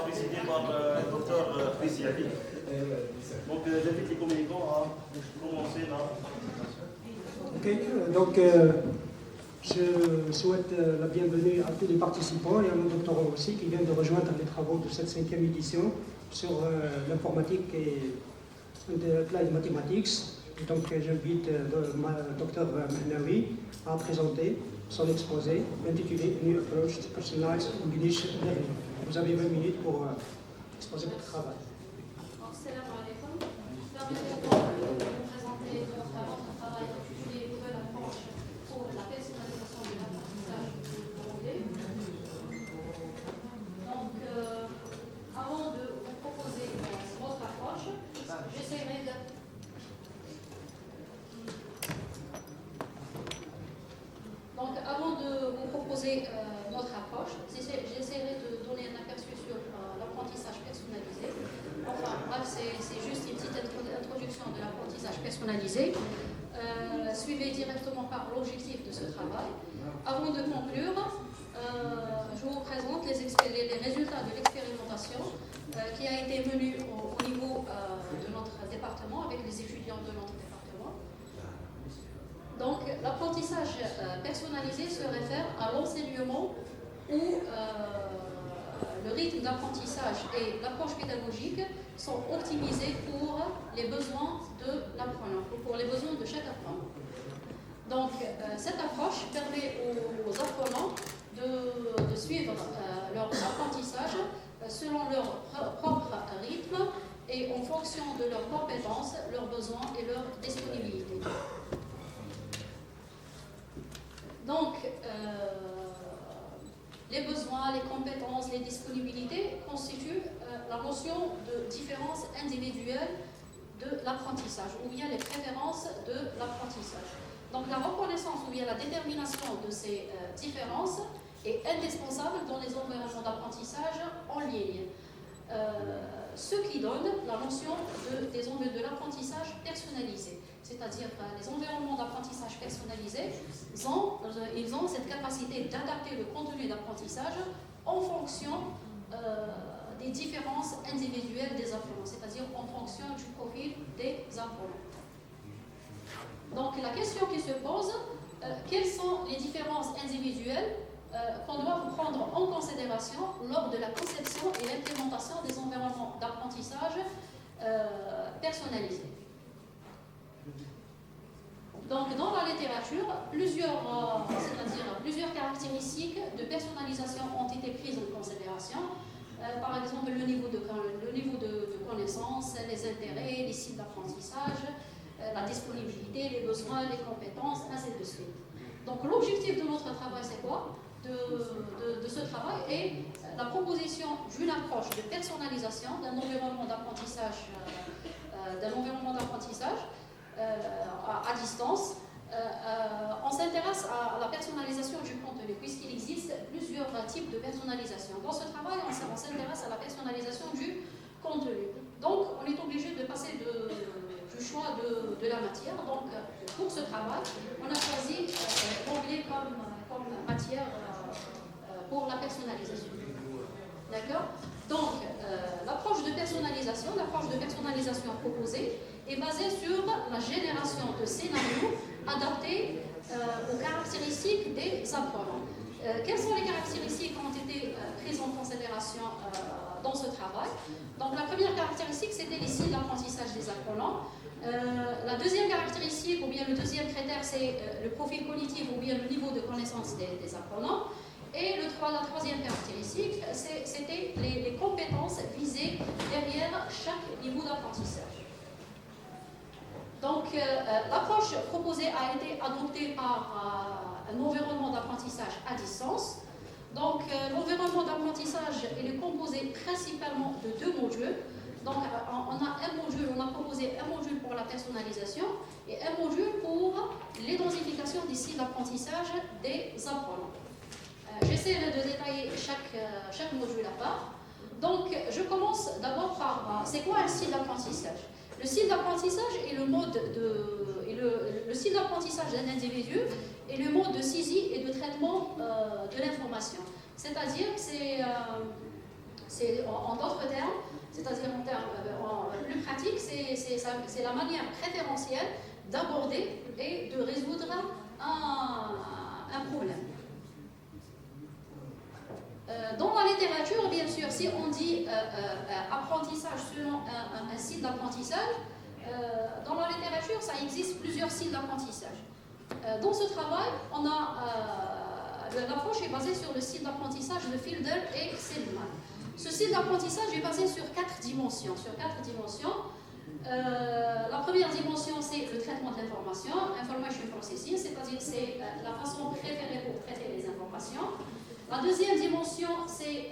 présidé par le docteur Chris Yahi. Donc j'invite les communicants à commencer la Ok, donc je souhaite la bienvenue à tous les participants et à nos doctorants aussi qui viennent de rejoindre les travaux de cette 5e édition sur l'informatique et l'applied mathematics. Et donc j'invite le docteur Mahnaoui à présenter son exposé intitulé New Approach to Personalized English Learning. Vous avez 20 minutes pour exposer votre travail. Assalamu alaikum. Permettez-moi de vous présenter notre travail intitulé Nouvelle approche pour la personnalisation de l'apprentissage de l'anglais. Donc, avant de vous proposer notre approche, j'essaierai de... Donc, avant de vous proposer notre approche, j'essaierai de donner un aperçu sur l'apprentissage personnalisé. Enfin, bref, c'est juste une petite introduction de l'apprentissage personnalisé, suivie directement par l'objectif de ce travail. Avant de conclure, je vous présente les résultats de l'expérimentation qui a été menée au niveau de notre département avec les étudiants de notre département. Donc, l'apprentissage personnalisé se réfère à l'enseignement où le rythme d'apprentissage et l'approche pédagogique sont optimisés pour les besoins de l'apprenant, ou pour les besoins de chaque apprenant. Donc, cette approche permet aux apprenants de suivre leur apprentissage selon leur propre rythme et en fonction de leurs compétences, leurs besoins et leur disponibilité. Donc, les besoins, les compétences, les disponibilités constituent la notion de différence individuelle de l'apprentissage ou bien les préférences de l'apprentissage. Donc, la reconnaissance ou bien la détermination de ces différences est indispensable dans les environnements d'apprentissage en ligne. Ce qui donne la notion de l'apprentissage personnalisé. C'est-à-dire les environnements d'apprentissage personnalisés, ils ont cette capacité d'adapter le contenu d'apprentissage en fonction des différences individuelles des apprenants, c'est-à-dire en fonction du profil des apprenants. Donc la question qui se pose, quelles sont les différences individuelles qu'on doit prendre en considération lors de la conception et l'implémentation des environnements d'apprentissage personnalisés. Donc, dans la littérature, plusieurs caractéristiques de personnalisation ont été prises en considération. Par exemple, le niveau de connaissance, les intérêts, les sites d'apprentissage, la disponibilité, les besoins, les compétences, ainsi de suite. Donc, l'objectif de notre travail, c'est quoi ? De ce travail est la proposition d'une approche de personnalisation d'un environnement d'apprentissage à distance. On s'intéresse à la personnalisation du contenu, puisqu'il existe plusieurs types de personnalisation. Dans ce travail, on s'intéresse à la personnalisation du contenu. Donc, on est obligé de passer du choix de la matière. Donc, pour ce travail, on a choisi l'anglais comme matière pour la personnalisation. D'accord ? Donc, l'approche de personnalisation proposée est basée sur la génération de scénarios adaptés aux caractéristiques des apprenants. Quelles sont les caractéristiques qui ont été prises en considération dans ce travail ? Donc, la première caractéristique, c'était les styles d'apprentissage des apprenants. La deuxième caractéristique, ou bien le deuxième critère, c'est le profil cognitif ou bien le niveau de connaissance des apprenants. Et la troisième caractéristique, c'était les compétences visées derrière chaque niveau d'apprentissage. Donc, l'approche proposée a été adoptée par un environnement d'apprentissage à distance. Donc, l'environnement d'apprentissage est composé principalement de 2 modules. Donc, on a proposé un module pour la personnalisation et un module pour l'identification des styles d'apprentissage des apprenants. J'essaierai de détailler chaque module à part. Donc, je commence d'abord par c'est quoi un style d'apprentissage ? Le style d'apprentissage est le style d'apprentissage d'un individu et le mode de saisie et de traitement de l'information. C'est-à-dire que En d'autres termes, c'est-à-dire en termes plus pratiques, c'est la manière préférentielle d'aborder et de résoudre un problème. Dans la littérature, bien sûr, si on dit apprentissage selon un style d'apprentissage, dans la littérature, ça existe plusieurs styles d'apprentissage. Dans ce travail, l'approche est basée sur le style d'apprentissage de Fielder et Seligman. Ce style d'apprentissage est basé sur 4 dimensions. La première dimension, c'est le traitement de l'information, information processing, c'est-à-dire c'est la façon préférée pour traiter les informations. La deuxième dimension, c'est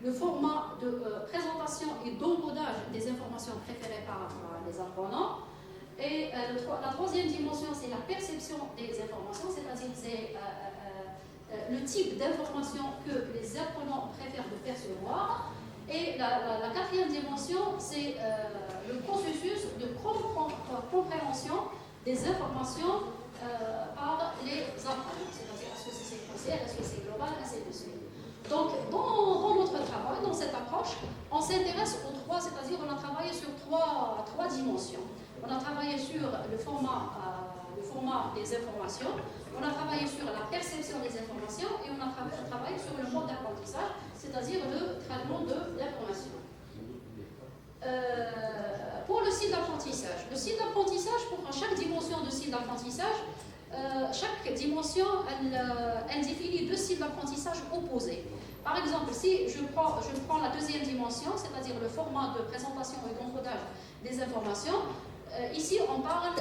le format de présentation et d'encodage des informations préférées par les apprenants. Et la troisième dimension, c'est la perception des informations, c'est-à-dire c'est le type d'information que les apprenants préfèrent de percevoir. Et la quatrième dimension, c'est le processus de compréhension des informations par les apprenants. C'est-à-dire, est-ce que c'est séquentiel, est-ce que c'est global, ainsi de suite. Donc, dans notre travail, dans cette approche, on s'intéresse aux trois, c'est-à-dire on a travaillé sur trois dimensions. On a travaillé sur le format des informations, on a travaillé sur la perception des informations et on a travaillé sur le mode d'apprentissage, c'est-à-dire le traitement de l'information. Pour le style d'apprentissage, pour chaque dimension de style d'apprentissage, chaque dimension, elle définit 2 styles d'apprentissage opposés. Par exemple, si je prends la deuxième dimension, c'est-à-dire le format de présentation et d'encodage des informations, ici on parle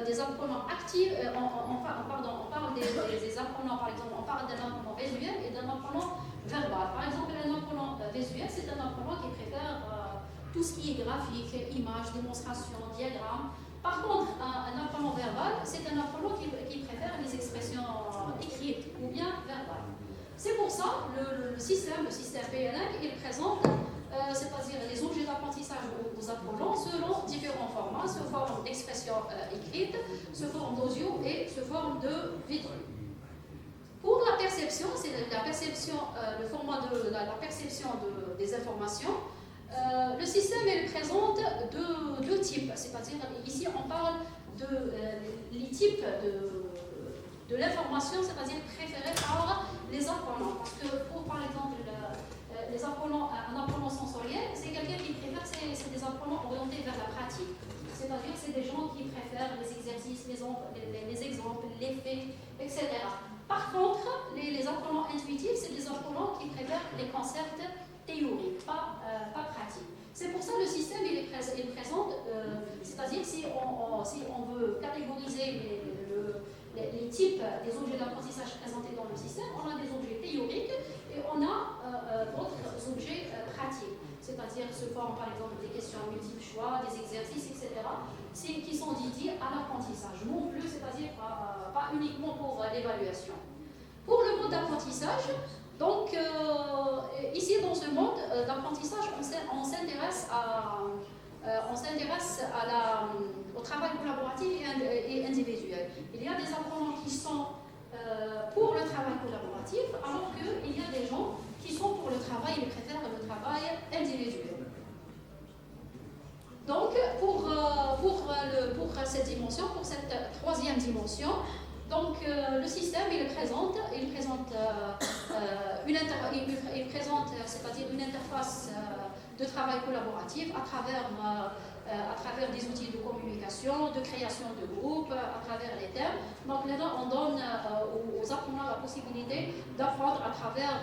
des apprenants actifs, on parle des apprenants, par exemple, on parle d'un apprenant visuel et d'un apprenant verbal. Par exemple, un apprenant visuel, c'est un apprenant qui préfère tout ce qui est graphique, images, démonstration, diagramme. Par contre, un apprenant verbal, c'est un apprenant qui préfère les expressions écrites ou bien verbales. C'est pour ça le système PNL, il présente, c'est-à-dire les objets d'apprentissage aux apprenants selon différents formats, sous forme d'expression écrite, sous forme d'audio et sous forme de vidéo. Pour la perception, c'est le format de la perception des informations. Le système il présente deux types, c'est-à-dire ici on parle les types de l'information, c'est-à-dire préférée par les apprenants. Parce que pour par exemple un apprenant sensoriel, c'est quelqu'un qui préfère, c'est des apprenants orientés vers la pratique. C'est-à-dire c'est des gens qui préfèrent les exercices, les exemples, les faits, etc. Par contre, les apprenants intuitifs, c'est des apprenants qui préfèrent les concepts théoriques, pas pratiques. C'est pour ça que le système il présente, c'est-à-dire si on veut catégoriser les types des objets d'apprentissage présentés dans le système, on a des objets théoriques et on a d'autres objets pratiques, c'est-à-dire sous forme par exemple des questions multiples choix, des exercices, etc., qui sont dédiés à l'apprentissage, non plus, c'est-à-dire pas uniquement pour l'évaluation. Pour le mode d'apprentissage, donc ici dans ce mode d'apprentissage, on s'intéresse au travail collaboratif et individuel. Il y a des apprenants qui sont pour le travail collaboratif, alors qu'il y a des gens qui sont pour le travail et préfèrent le travail individuel. Donc, pour cette dimension, pour cette troisième dimension, donc le système il présente c'est-à-dire une interface de travail collaboratif à travers des outils de communication, de création de groupes, à travers les thèmes. Donc là, on donne aux apprenants la possibilité d'apprendre à travers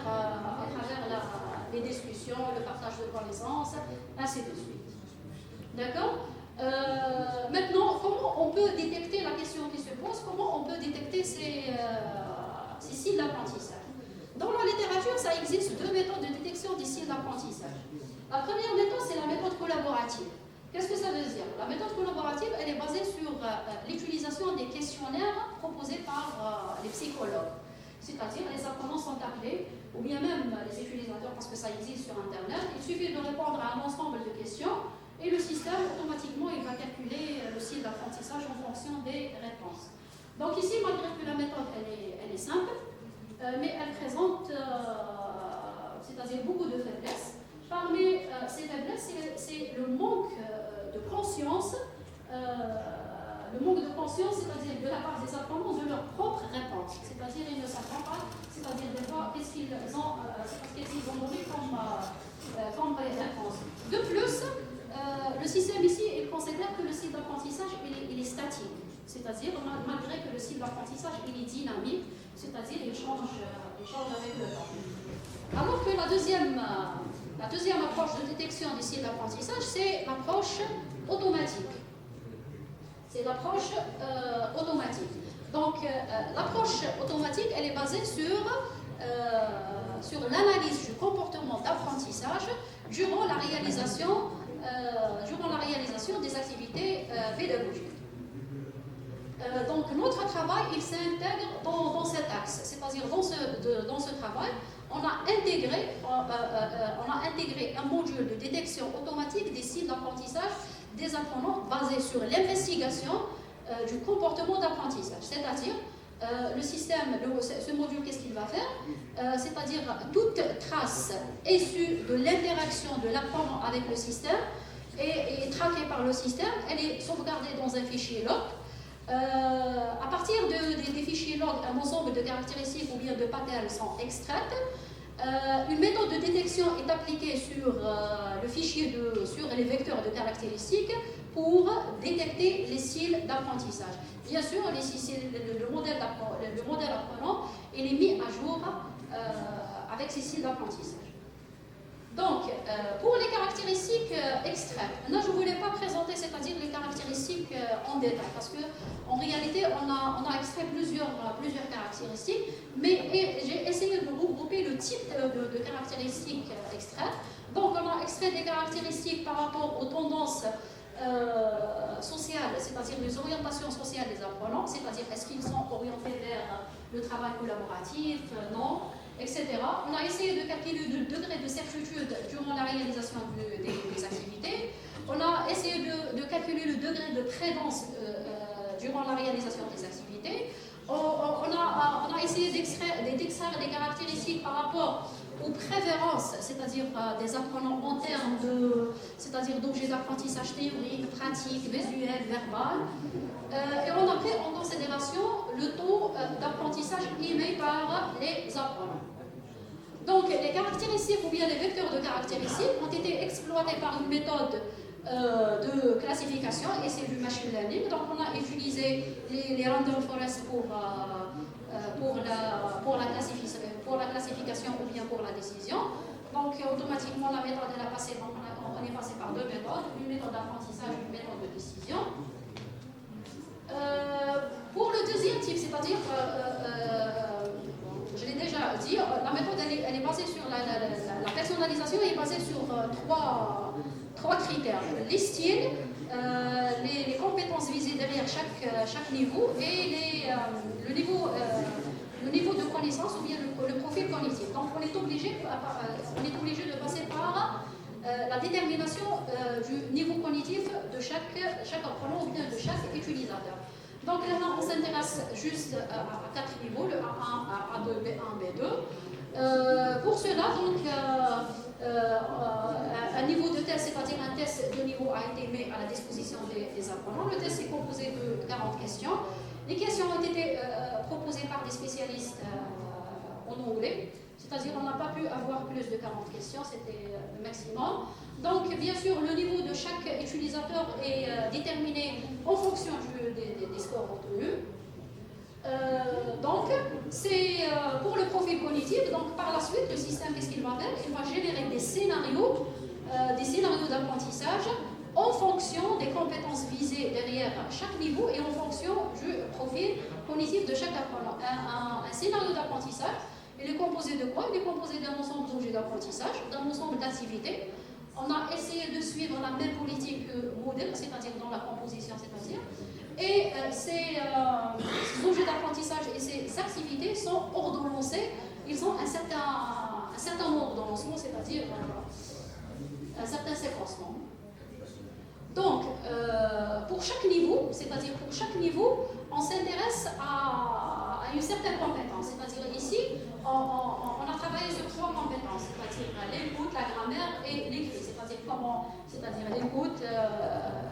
les discussions, le partage de connaissances, ainsi de suite. D'accord ? Maintenant, comment on peut détecter la question qui se pose, comment on peut détecter ces styles d'apprentissage? Dans la littérature, ça existe 2 méthodes de détection des styles d'apprentissage. La première méthode, c'est la méthode collaborative. Qu'est-ce que ça veut dire? La méthode collaborative, elle est basée sur l'utilisation des questionnaires proposés par les psychologues. C'est-à-dire, les apprenants sont appelés, ou bien même les utilisateurs, parce que ça existe sur Internet, il suffit de répondre à un ensemble de questions et le système, automatiquement, il va calculer le style d'apprentissage en fonction des réponses. Donc ici, malgré que la méthode, elle est simple, mais elle présente, c'est-à-dire beaucoup de faiblesses. ces faiblesses, c'est le manque de conscience, c'est-à-dire de la part des apprenants de leur propre réponse. C'est-à-dire ils ne savent pas, c'est-à-dire des fois, qu'est-ce qu'ils ont donné comme réponse. De plus, le système ici, il considère que le cycle d'apprentissage, il est statique. C'est-à-dire, malgré que le cycle d'apprentissage, il est dynamique, c'est-à-dire il change avec le temps. Alors que la deuxième approche de détection des cycles d'apprentissage, c'est l'approche automatique. Donc, l'approche automatique, elle est basée sur l'analyse du comportement d'apprentissage durant la réalisation des activités pédagogiques. Donc, notre travail, il s'intègre dans cet axe, c'est-à-dire dans ce travail, on a intégré un module de détection automatique des cycles d'apprentissage des apprenants basé sur l'investigation du comportement d'apprentissage. C'est-à-dire, le système, ce module, qu'est-ce qu'il va faire? C'est-à-dire, toute trace issue de l'interaction de l'apprenant avec le système est traquée par le système, elle est sauvegardée dans un fichier log. À partir des fichiers log, un ensemble de caractéristiques ou bien de patterns sont extraites. Une méthode de détection est appliquée sur le fichier sur les vecteurs de caractéristiques pour détecter les styles d'apprentissage. Bien sûr, le modèle apprenant il est mis à jour avec ces styles d'apprentissage. Donc, pour les caractéristiques extraites, là je ne voulais pas présenter, c'est-à-dire les caractéristiques en détail, parce qu'en réalité, on a extrait plusieurs caractéristiques, mais j'ai essayé de regrouper le type de caractéristiques extraites. Donc, on a extrait des caractéristiques par rapport aux tendances sociales, c'est-à-dire les orientations sociales des apprenants, c'est-à-dire est-ce qu'ils sont orientés vers le travail collaboratif, non, etc. On a essayé de calculer le degré de certitude durant la réalisation des activités. On a essayé de calculer le degré de prédence durant la réalisation des activités. On a essayé d'extraire des caractéristiques par rapport aux préférences, c'est-à-dire des apprenants en termes d'objets d'apprentissage théorique, pratique, visuel, verbal. Et on a pris en considération le taux d'apprentissage émis par les apprenants. Donc, les caractéristiques ou bien les vecteurs de caractéristiques ont été exploités par une méthode de classification, et c'est du machine learning. Donc, on a utilisé les random forests pour la classification ou bien pour la décision. Donc, automatiquement, la méthode elle a passé, donc on est passé par deux méthodes, une méthode d'apprentissage et une méthode de décision. Pour le deuxième type, c'est-à-dire, je l'ai déjà dit, la méthode elle est basée sur la personnalisation, elle est basée sur trois critères: les styles, les compétences visées derrière chaque niveau et le niveau de connaissance ou bien le profil cognitif. Donc on est obligé de passer par la détermination du niveau cognitif de chaque apprenant ou bien de chaque utilisateur. Donc là, on s'intéresse juste à 4 niveaux, le A1, A2, B1, B2. Pour cela, donc, un niveau de test, c'est-à-dire un test de niveau, a été mis à la disposition des apprenants. Le test est composé de 40 questions. Les questions ont été proposées par des spécialistes en anglais, c'est-à-dire on n'a pas pu avoir plus de 40 questions, c'était le maximum. Donc, bien sûr, le niveau de chaque utilisateur est déterminé en fonction des scores obtenus. Donc, c'est pour le profil cognitif. Donc, par la suite, le système, qu'est-ce qu'il va faire? Il va générer des scénarios d'apprentissage en fonction des compétences visées derrière chaque niveau et en fonction du profil cognitif de chaque apprenant. Un scénario d'apprentissage, il est composé de quoi? Il est composé d'un ensemble d'objets d'apprentissage, d'un ensemble d'activités. On a essayé de suivre la même politique modèle, c'est-à-dire dans la composition, et ces objets d'apprentissage et ces activités sont ordonnancés. Ils ont un certain nombre d'ordonnancements, c'est-à-dire un certain séquencement. Donc, pour chaque niveau, on s'intéresse à une certaine compétence. C'est-à-dire ici, on a travaillé sur 3 compétences, c'est-à-dire l'input, la grammaire et l'écrit, c'est-à-dire l'écoute,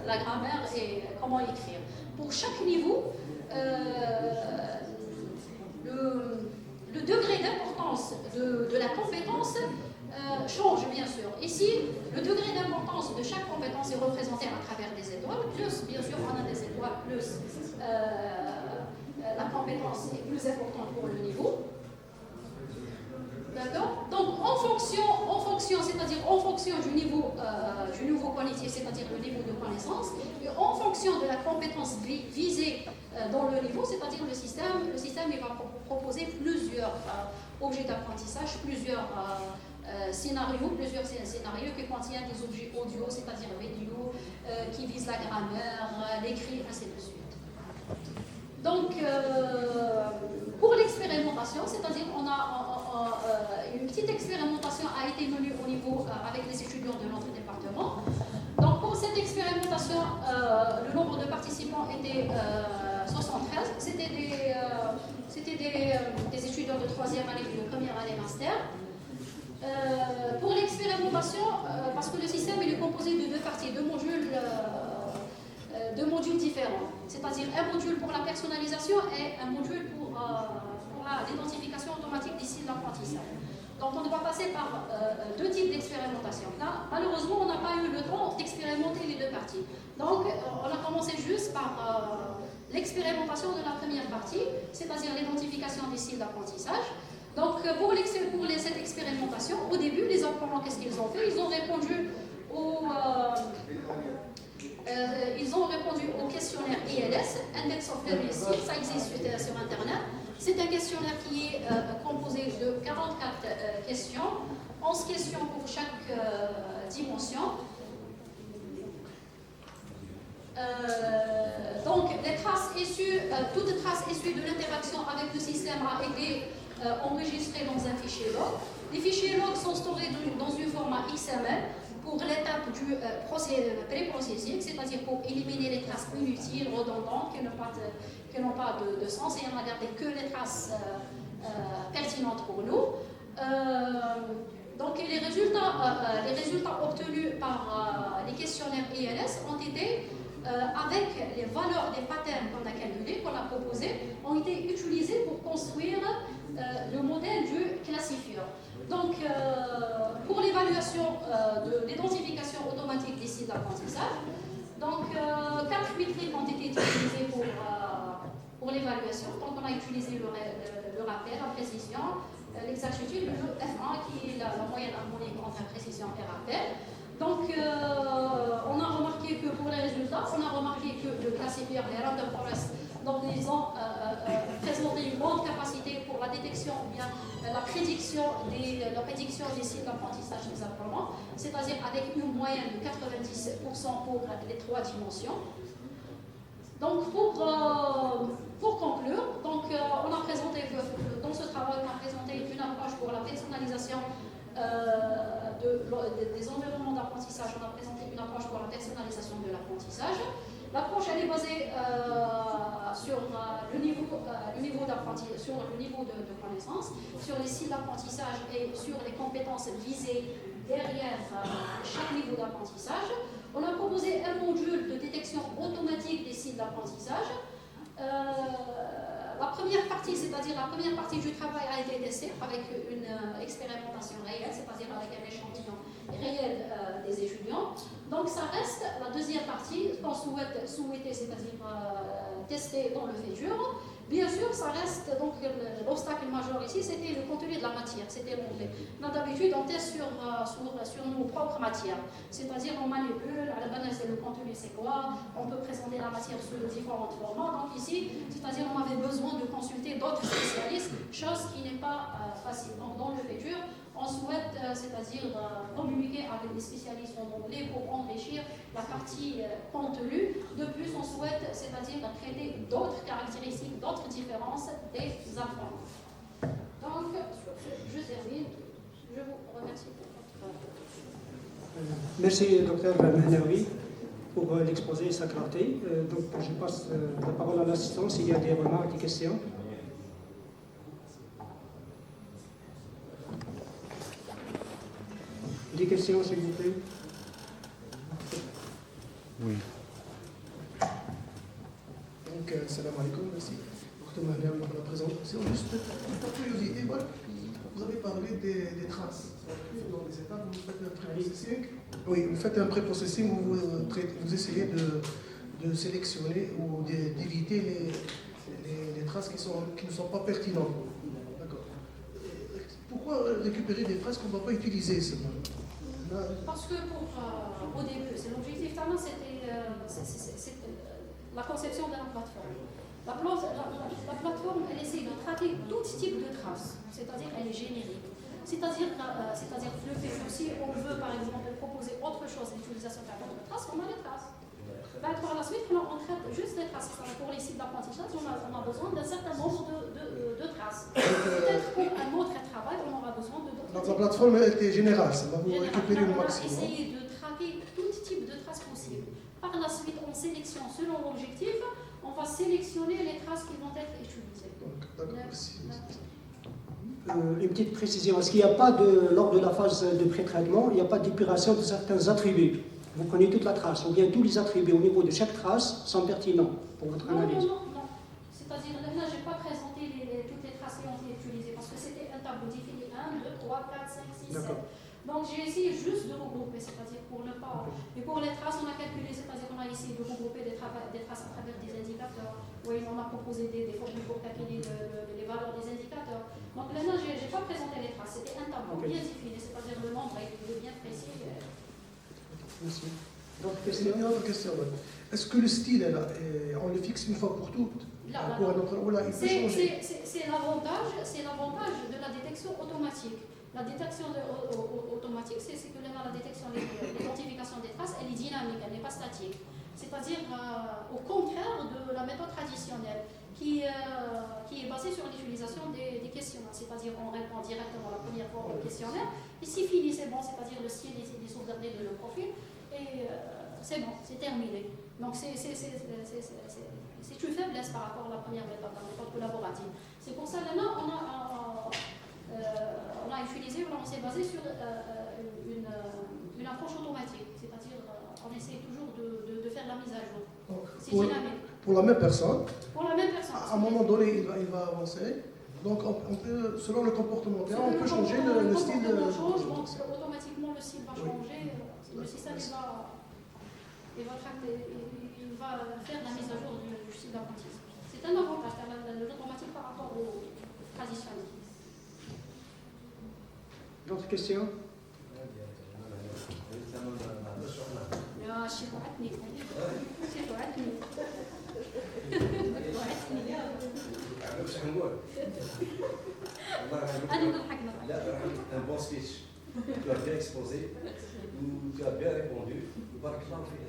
la grammaire et comment écrire. Pour chaque niveau, le degré d'importance de la compétence change bien sûr. Ici, le degré d'importance de chaque compétence est représenté à travers des étoiles, plus bien sûr on a des étoiles, plus la compétence est plus importante pour le niveau. D'accord? Donc en fonction, c'est-à-dire en fonction du niveau cognitif, c'est-à-dire le niveau de connaissance, et en fonction de la compétence visée dans le niveau, c'est-à-dire le système il va proposer plusieurs objets d'apprentissage, plusieurs scénarios qui contiennent des objets audio, c'est-à-dire vidéo, qui visent la grammaire, l'écrit, ainsi de suite. Donc, pour l'expérimentation, c'est-à-dire on a une petite expérimentation a été menée au niveau avec les étudiants de notre département. Donc, pour cette expérimentation, le nombre de participants était 73. C'était des étudiants de 3e année et de 1re année master. Pour l'expérimentation, parce que le système il est composé de deux parties, deux modules différents, c'est-à-dire un module pour la personnalisation et un module pour l'identification automatique des styles d'apprentissage. Donc on doit passer par deux types d'expérimentation. Là, malheureusement, on n'a pas eu le temps d'expérimenter les deux parties. Donc on a commencé juste par l'expérimentation de la première partie, c'est-à-dire l'identification des styles d'apprentissage. Donc pour cette expérimentation, au début, les apprenants, qu'est-ce qu'ils ont fait? Ils ont répondu au questionnaire ILS, Index of Learning Skills, ça existe sur Internet. C'est un questionnaire qui est composé de 44 questions, 11 questions pour chaque dimension. Donc, toute trace issue de l'interaction avec le système a été enregistrée dans un fichier log. Les fichiers log sont storés dans un format XML pour l'étape du pré-processing, c'est-à-dire pour éliminer les traces inutiles, redondantes, qui n'ont pas de sens, et on va garder que les traces pertinentes pour nous. Donc les résultats obtenus par les questionnaires ILS ont été, avec les valeurs des patterns qu'on a calculés, qu'on a proposés, ont été utilisés pour construire le modèle du classifieur. Donc, pour l'évaluation de l'identification automatique des sites d'apprentissage, donc 4 métriques ont été utilisées pour l'évaluation. Donc, on a utilisé le rappel, la précision, l'exactitude, le F1 qui est la moyenne harmonique entre précision et rappel. Donc, on a remarqué que pour les résultats, on a remarqué que le classifieur, les random forest, donc ils ont présenté une grande capacité pour la détection ou bien la prédiction des sites d'apprentissage des apprenants, c'est-à-dire avec une moyenne de 90% pour les 3 dimensions. Donc, pour conclure, donc, on a présenté, dans ce travail, on a présenté une approche pour la personnalisation des environnements d'apprentissage. On a présenté une approche pour la personnalisation de l'apprentissage. L'approche elle est basée sur le niveau d'apprentissage, sur le niveau de connaissance, sur les styles d'apprentissage et sur les compétences visées derrière chaque niveau d'apprentissage. On a proposé un module de détection automatique des styles d'apprentissage. La première partie, c'est-à-dire la première partie du travail a été testée avec une expérimentation réelle, c'est-à-dire avec un échantillon réel des étudiants. Donc ça reste la deuxième partie qu'on souhaitait, c'est-à-dire tester dans le futur. Bien sûr, ça reste, donc l'obstacle majeur ici, c'était le contenu de la matière, c'était l'anglais. D'habitude, on teste sur nos propres matières, c'est-à-dire on manipule, à la base, le contenu c'est quoi, on peut présenter la matière sous différents formats. Donc ici, c'est-à-dire on avait besoin de consulter d'autres spécialistes, chose qui n'est pas facile. Donc dans le futur, on souhaite, c'est-à-dire communiquer avec des spécialistes en anglais pour enrichir la partie contenu. De plus, on souhaite, c'est-à-dire traiter d'autres caractéristiques, d'autres différences des apprenants. Donc, sur ce, je termine. Je vous remercie pour votre... Merci, Dr Mahnaoui, pour l'exposé et sa clarté. Donc, je passe la parole à l'assistant s'il y a des remarques, des questions. Des questions, s'il vous plaît? Oui. Donc, salam alaikum, merci pour la présentation. Juste par curiosité, voilà, vous avez parlé des traces. Dans les étapes, vous faites un pré-processing. Oui, vous faites un pré-processing où vous essayez de sélectionner ou d'éviter les traces qui ne sont pas pertinentes. D'accord. Pourquoi récupérer des traces qu'on ne va pas utiliser seulement? Parce que au début, c'est l'objectif, c'était la conception de la plateforme. La plateforme, elle essaie de traquer tout type de traces, c'est-à-dire elle est générique. C'est-à-dire le fait que si on veut par exemple proposer autre chose, l'utilisation de d'autres traces, on a les traces. Par la suite, on traite juste les traces. Pour les sites d'apprentissage, on a besoin d'un certain nombre de traces. Peut-être pour un autre travail, on aura besoin de d'autres. Donc la plateforme elle était générale, ça va vous récupérer le On a maximum. essayé de traquer tout type de traces possibles. Par la suite, on sélectionne selon l'objectif, on va sélectionner les traces qui vont être utilisées. D'accord, merci. Une petite précision, est-ce qu'il n'y a pas, lors de la phase de pré-traitement, il n'y a pas d'épuration de certains attributs? Vous prenez toute la trace, ou bien tous les attributs au niveau de chaque trace sont pertinents pour votre analyse? Non. C'est-à-dire, là, je n'ai pas présenté toutes les traces qui ont été utilisées, parce que c'était un tableau défini 1, 2, 3, 4, 5, 6, 7. Donc j'ai essayé juste de regrouper, c'est-à-dire pour ne pas... Et pour les traces, on a calculé, c'est-à-dire qu'on a essayé de regrouper des traces à travers des indicateurs. Oui, on a proposé des formules pour calculer les valeurs des indicateurs. Donc là, je n'ai pas présenté les traces, c'était un tableau bien défini, c'est-à-dire le nombre est bien précis. Merci. Une autre question. Est-ce que le style, on le fixe une fois pour toutes? C'est l'avantage de la détection automatique. La détection automatique, c'est que la détection, l'identification des traces, elle est dynamique, elle n'est pas statique. C'est-à-dire au contraire de la méthode traditionnelle qui est basée sur l'utilisation des questionnaires. C'est-à-dire on répond directement la première fois au questionnaire et si fini, c'est bon, c'est-à-dire le style est sauvegardé de le profil et c'est bon, c'est terminé. Donc c'est une faiblesse par rapport à la première méthode, la méthode collaborative. C'est pour ça que là, on a utilisé, on s'est basé sur une approche automatique, c'est-à-dire on essaie toujours de faire la mise à jour. C'est dynamique. Pour la même personne, Pour la même personne. à un moment donné, il va avancer. Donc, on peut, selon le comportement, on peut changer le style. Change, donc automatiquement le style va changer. Le système il va faire la mise à jour du style d'apprentissage. C'est un avantage, l'automatique par rapport au traditionnel. D'autres questions? يا شيخ وعدتني شيخ وعدتني أنا نضحك لا un bon speech. Tu as bien exposé, tu as bien répondu. بارك الله فيك.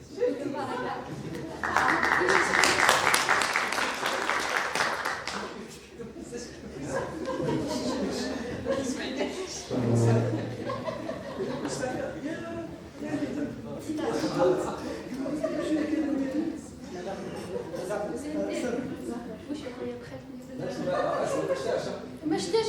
ما شتاش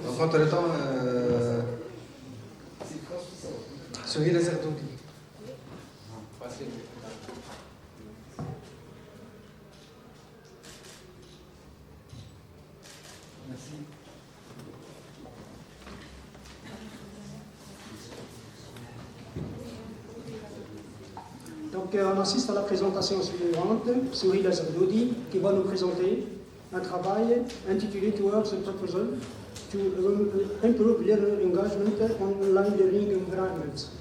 Donc, entre-temps, soyez les airs d'Audi. Donc on assiste à la présentation suivante, Souhila Zardoudi, qui va nous présenter un travail intitulé Towards a Proposal to Improve Learner Engagement on Online Learning Environments.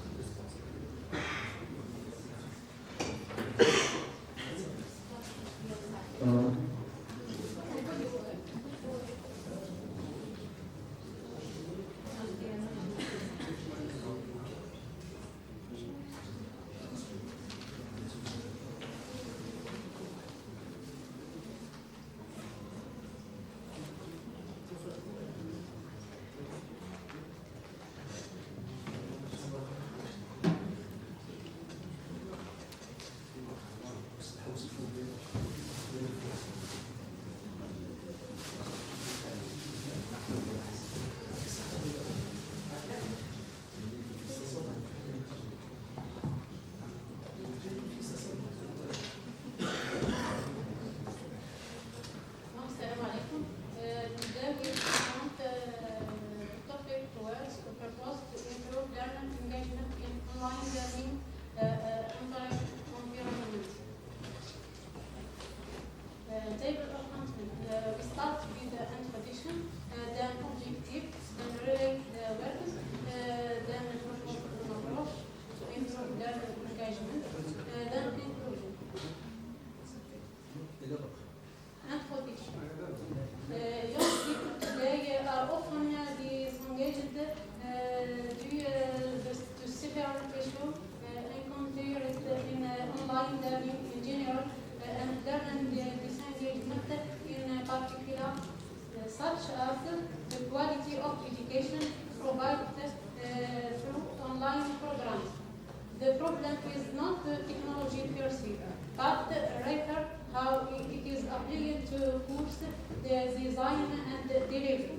applied to course the design and delivery.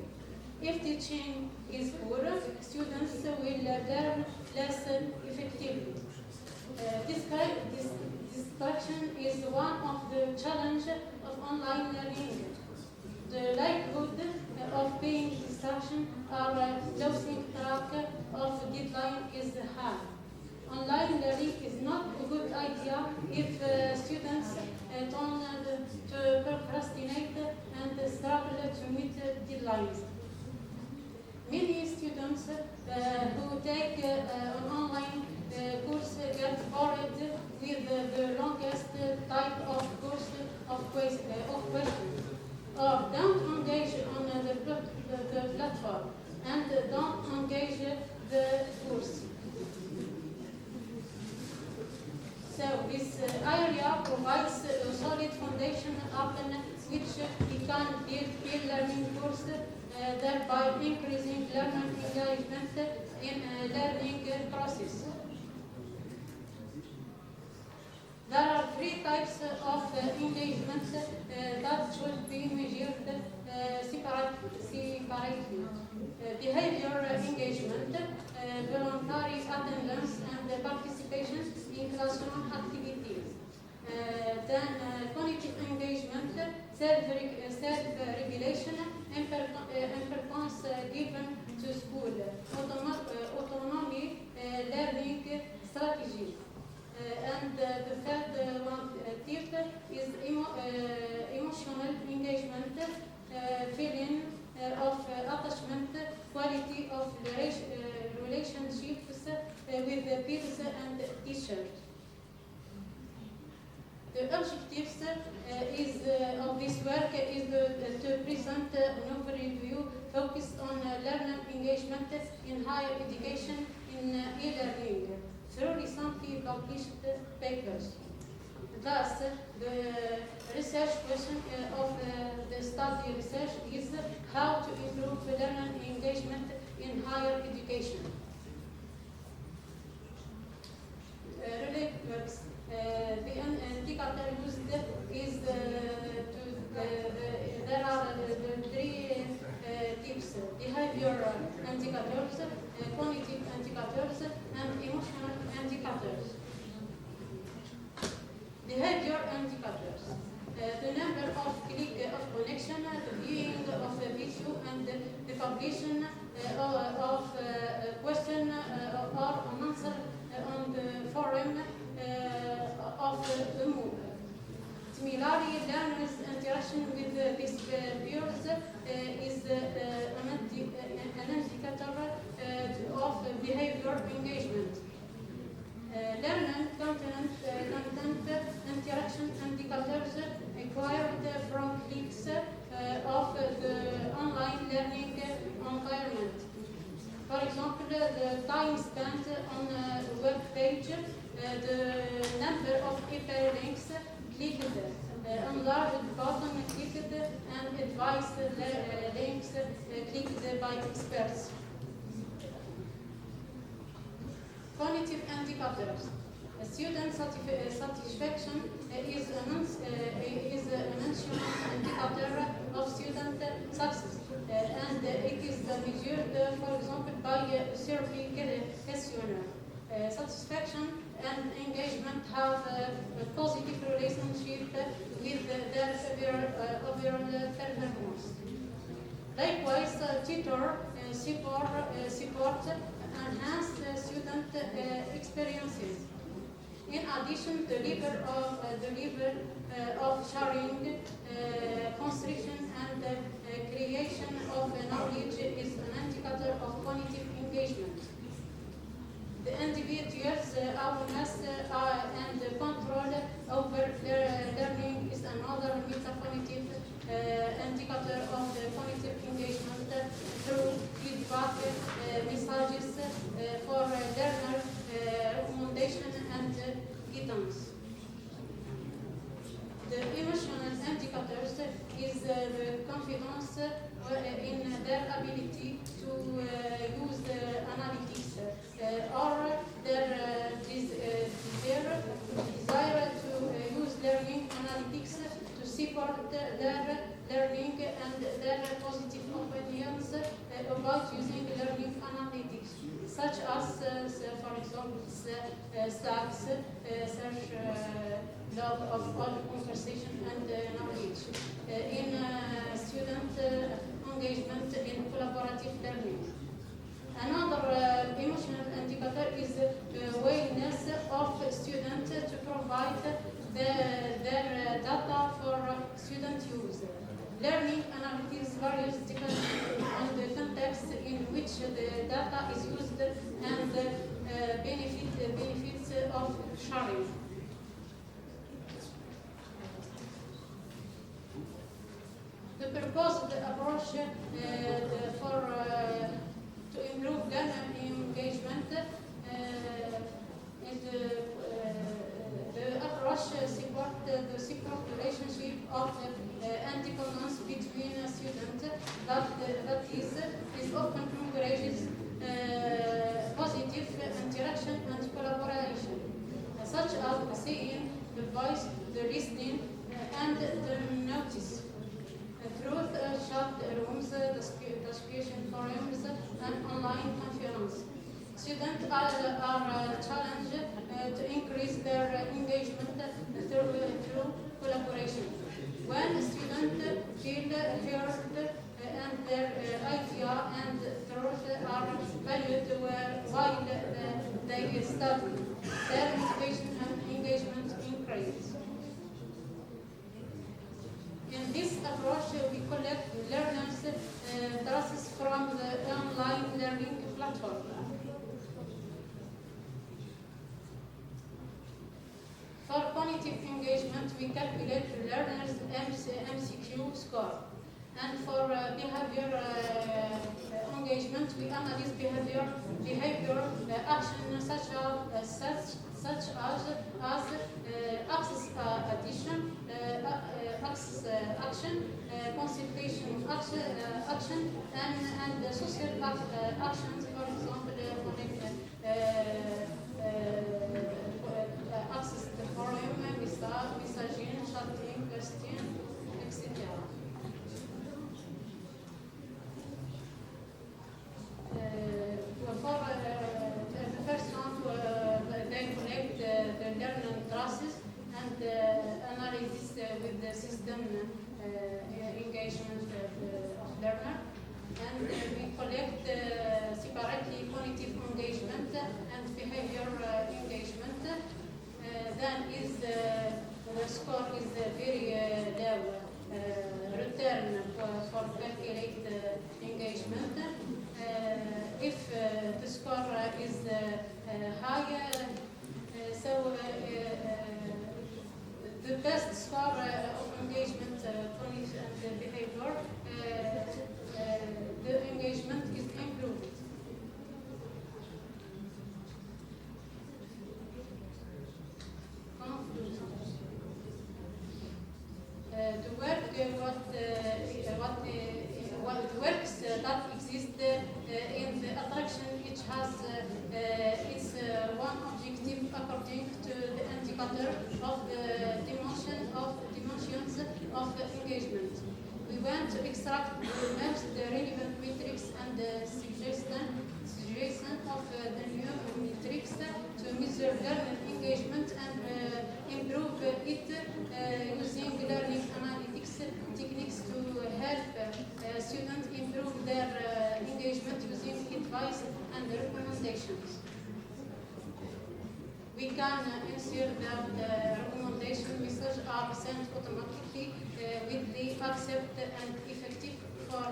If teaching is poor, students will learn less effectively. This distraction is one of the challenges of online learning. The likelihood of being distraction or losing track of deadline is high. Online learning is not a good idea if students tend to procrastinate and struggle to meet deadlines. Many students who take an online course get bored with the longest type of course of questions, or don't engage on the platform and don't engage the course. So this area provides a solid foundation upon which we can build learning course, thereby increasing learner engagement in learning process. There are three types of engagement that should be measured separately. Behavior engagement, voluntary attendance and participation in classroom activities. Then cognitive engagement, self-regulation, importance given to school, autonomy, learning strategy. And the third one is emotional engagement, feeling of attachment, quality of relationships with the peers and teachers. The objectives of this work is to present an overview focused on learner engagement in higher education in e-learning through recently published papers. Thus, the research question of the study research is how to improve learner engagement in higher education. Related works. The indicator used is there are three tips: behavior indicators, cognitive indicators, and emotional indicators. Behavior indicators. The number of click of connection, the viewing of the video, and the publication of question or an answer on the forum of the MOOC. Similarly, learners' interaction with these peers is an indicator of behavior engagement. Learning content interaction indicators acquired from clicks of the online learning environment. For example, the time spent on a web page, the number of hyperlinks clicked, enlarged button clicked, and advice links clicked by experts. Cognitive indicators. Student satisfaction is an ancient indicator of student success, and it is measured, for example, by a survey questionnaire. Satisfaction and engagement have a positive relationship with their overall performance. Likewise, tutor support enhance student experiences. In addition, the level of sharing, construction, and creation of knowledge is an indicator of cognitive engagement. The individual's awareness and control over their learning is another metacognitive indicator of the cognitive engagement through feedback messages for learner recommendation and guidance. The emotional indicators is the confidence in their ability to use analytics or their desire to use learning analytics to support their learning and their positive opinions about using learning analytics, such as, for example, SACS, search log of all conversation and knowledge, in student engagement in collaborative learning. Another emotional indicator is willingness of students to provide their data for student use. Learning analytics varies depending on the context in which the data is used and the benefits of sharing. The proposed approach to improve learner engagement is the approach supports the relationship of and dependence between a student that is often encourages positive interaction and collaboration, such as saying, the voice, the listening, and the notice. Through chat rooms, discussion forums, and online conference. Students are challenged to increase their engagement through collaboration. When students feel heard and their idea and thoughts are valued while they study, their motivation and engagement increase. In this approach, we collect learners' traces from the online learning platform. For cognitive engagement, we calculate learners' MCQ score. And for behavior engagement, we analyze behavior action such as access addition, access action, consultation action, and social actions, for example, access to forum, messaging, chatting, question, etc. For the first one, they collect the learning traces and analysis with the system engagement of learner. And we collect separately cognitive engagement and behavior engagement. Then the score is very low. Return for calculate engagement. If the score is high, so the best score of engagement, cognitive and behavior, the engagement is improved. The work the works that exist in the attraction, each has its one objective according to the indicator of the dimensions of engagement. We want to extract the most relevant metrics and suggestion of the new metrics to measure learner engagement and improve it using learning analytics techniques to help students improve their engagement using advice and recommendations. We can ensure that the recommendation messages are sent automatically with the accept and effective for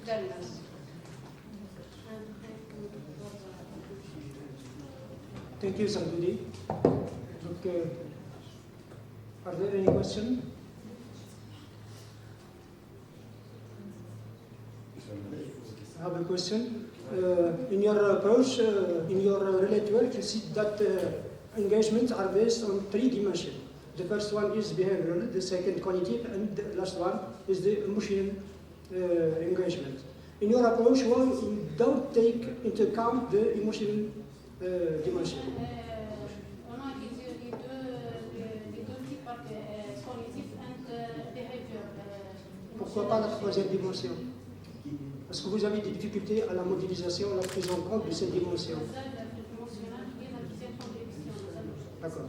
learners. Thank you, Sargoudi. Donc, are there any questions? I have a question. In your approach, in your related work, you see that engagements are based on 3 dimensions. The first one is behavioral, the second cognitive, and the last one is the emotional engagement. In your approach, you don't take into account the emotional dimension. On a les deux types, cognitive and behavioral. Pourquoi pas la troisième dimension? Parce que vous avez des difficultés à la modélisation, à la prise en compte de cette dimension. D'accord.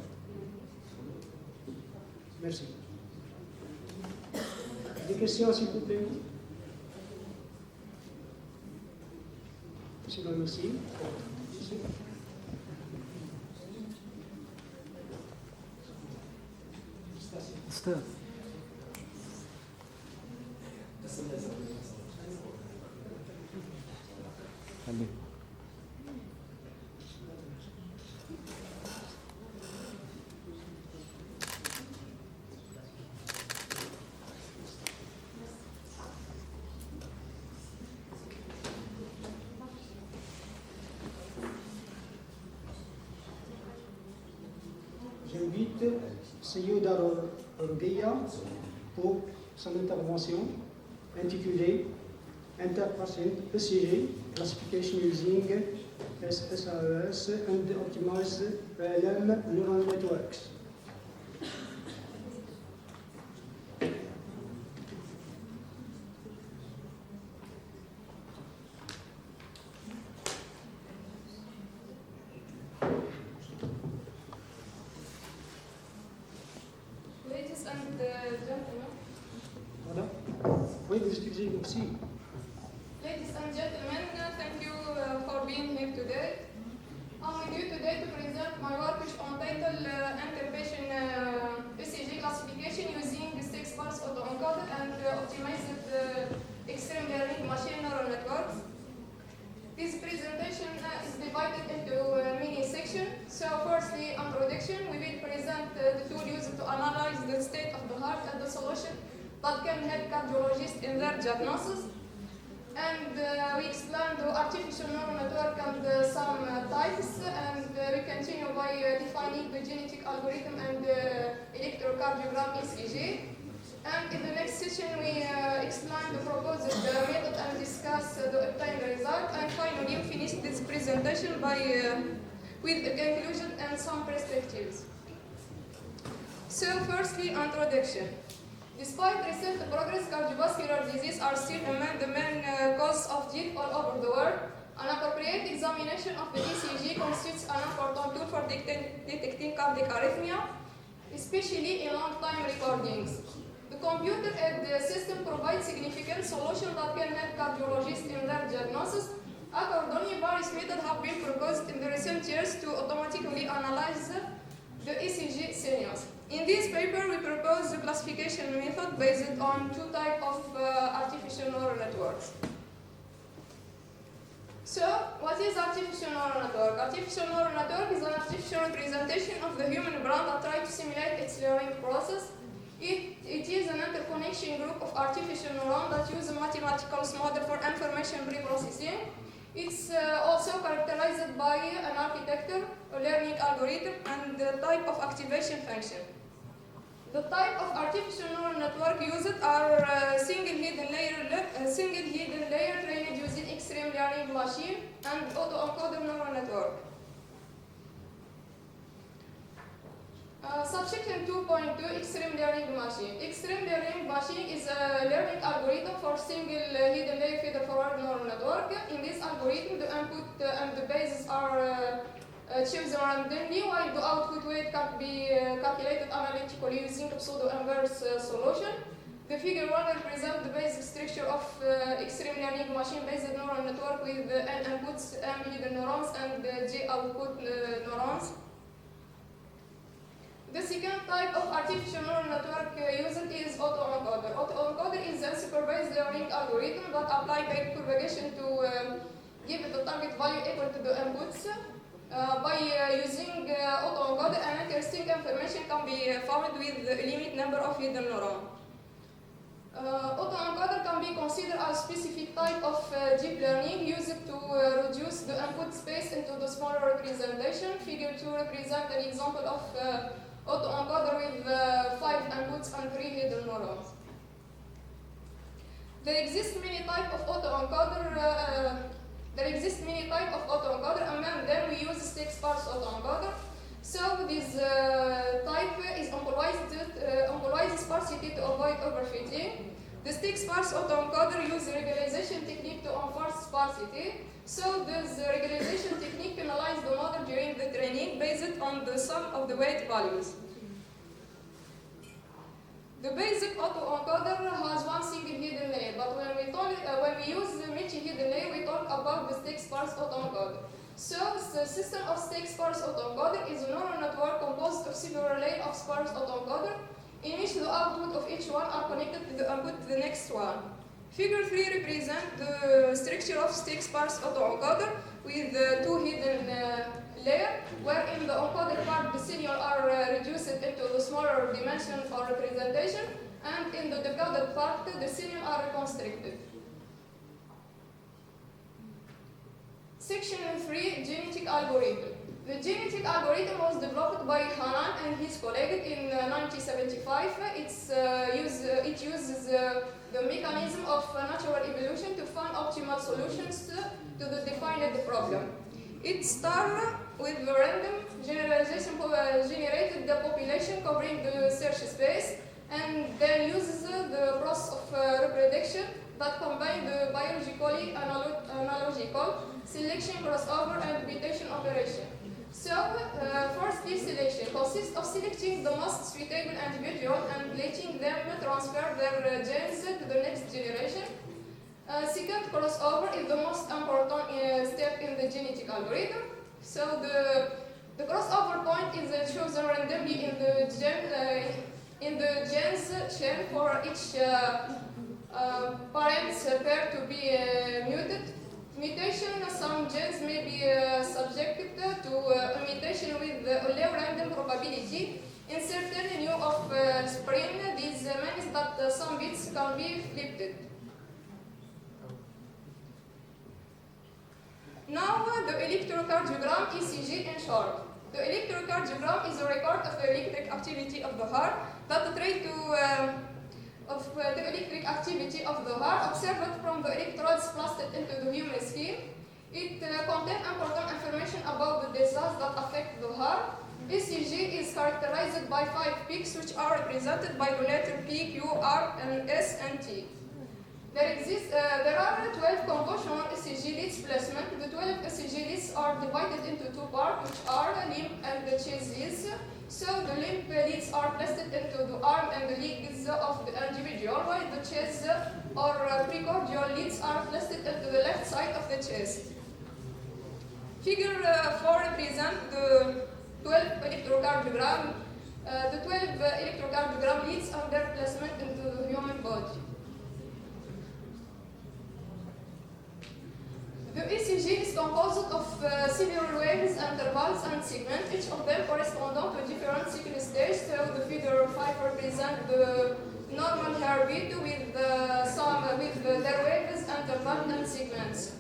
Merci. Des questions, s'il vous plaît? Monsieur Merci. Steph. Allez. J'invite Seyouda Rogueya pour son intervention intitulée Interpatient ECG Classification Using SSRS and Optimized PLM Neural Networks. Ladies and gentlemen, Voilà. Oui, vous excusez, merci. ladies and gentlemen, thank you for being here today. I'm with you today to present my work which on title Interpatient ECG classification using 6 parts autoencoder and optimized extreme learning machine neural networks. This presentation is divided into mini sections. So firstly, introduction, we will present the tool used to analyze the state of the heart and the solution that can help cardiologists in their diagnosis. And we explain the artificial neural network and some types, and we continue by defining the genetic algorithm and electrocardiogram ECG. And in the next session, we explain the proposed method and discuss the obtained result. And finally, we finish this presentation by with a conclusion and some perspectives. So, firstly, introduction. Despite recent progress, cardiovascular disease are still among the main causes of death all over the world. An appropriate examination of the ECG constitutes an important tool for detecting cardiac arrhythmia, especially in long-time recordings. The computer-aided system provides significant solutions that can help cardiologists in their diagnosis. Accordingly, various methods have been proposed in the recent years to automatically analyze the ECG signals. In this paper, we propose the classification method based on two types of artificial neural networks. So, what is artificial neural network? Artificial neural network is an artificial representation of the human brain that tries to simulate its learning process. It is an interconnection group of artificial neurons that use a mathematical model for information pre-processing. It's also characterized by an architecture, a learning algorithm, and the type of activation function. The type of artificial neural network used are single hidden layer trained using extreme learning machine and autoencoder neural network. Subsection 2.2 Extreme Learning Machine. Extreme Learning Machine is a learning algorithm for single hidden layer feed-forward neural network. In this algorithm, the input and the bases are chosen randomly, while the output weight can be calculated analytically using a pseudo-inverse solution. The figure 1 represents the basic structure of extreme learning machine-based neural network with N inputs, M hidden neurons, and J output neurons. The second type of artificial neural network used is autoencoder. Autoencoder is a supervised learning algorithm that applies back propagation to give the target value equal to the inputs. By using autoencoder, an interesting information can be found with a limited number of hidden neurons. Autoencoder can be considered as a specific type of deep learning used to reduce the input space into the smaller representation. Figure 2 represents an example of autoencoder with 5 inputs and 3 hidden neurons. There exist many types of autoencoder. Among them, we use 6 parts autoencoder. So this type is improvised sparsity to avoid overfitting. The stick sparse autoencoder uses regularization technique to enforce sparsity. So this regularization technique penalizes the model during the training based on the sum of the weight values. The basic autoencoder has one single hidden layer, but when we use the multi-hidden layer, we talk about the stick sparse autoencoder. So the system of stick sparse autoencoder is a neural network composed of several layers of sparse autoencoder, in which the output of each one are connected to the input to the next one. Figure 3 represents the structure of stick sparse autoencoder with two hidden layers, where in the encoded part the signals are reduced into the smaller dimension for representation, and in the decoded part the signals are reconstructed. Section 3, genetic algorithm. The genetic algorithm was developed by Hanan and his colleague in 1975. It uses the mechanism of natural evolution to find optimal solutions to the defined problem. It started with the random generalization generated the population covering the search space, and then uses the process of reproduction that combine the biologically analogical selection, crossover, and mutation operation. So, first year selection consists of selecting the most suitable individual and letting them transfer their genes to the next generation. Second, crossover is the most important step in the genetic algorithm. So, the crossover point is chosen randomly in the genes chain for each parent pair to be muted. Mutation, some genes may be subjected to a mutation with a low random probability. In certain new offspring, this means that some bits can be flipped. Now, the electrocardiogram ECG in short. The electrocardiogram is a record of the electric activity of the heart that traces to the electric activity of the heart observed from the electrodes placed into the human skin. It contains important information about the diseases that affect the heart. ECG is characterized by 5 peaks, which are represented by the letter P, Q, R, and S, and T. There are 12 convolutional ECG leads placement. The 12 ECG leads are divided into 2 parts, which are the limb and the chassis. So the limb leads are placed into the arm and the legs of the individual, while the chest or precordial leads are placed into the left side of the chest. Figure 4 represents the 12 electrocardiogram. The 12 electrocardiogram leads and their placement into the human body. The ECG is composed of several waves, intervals, and segments, each of them corresponding to different cycle stages. So the figure 5 represents the normal heartbeat with their waves, intervals, and segments.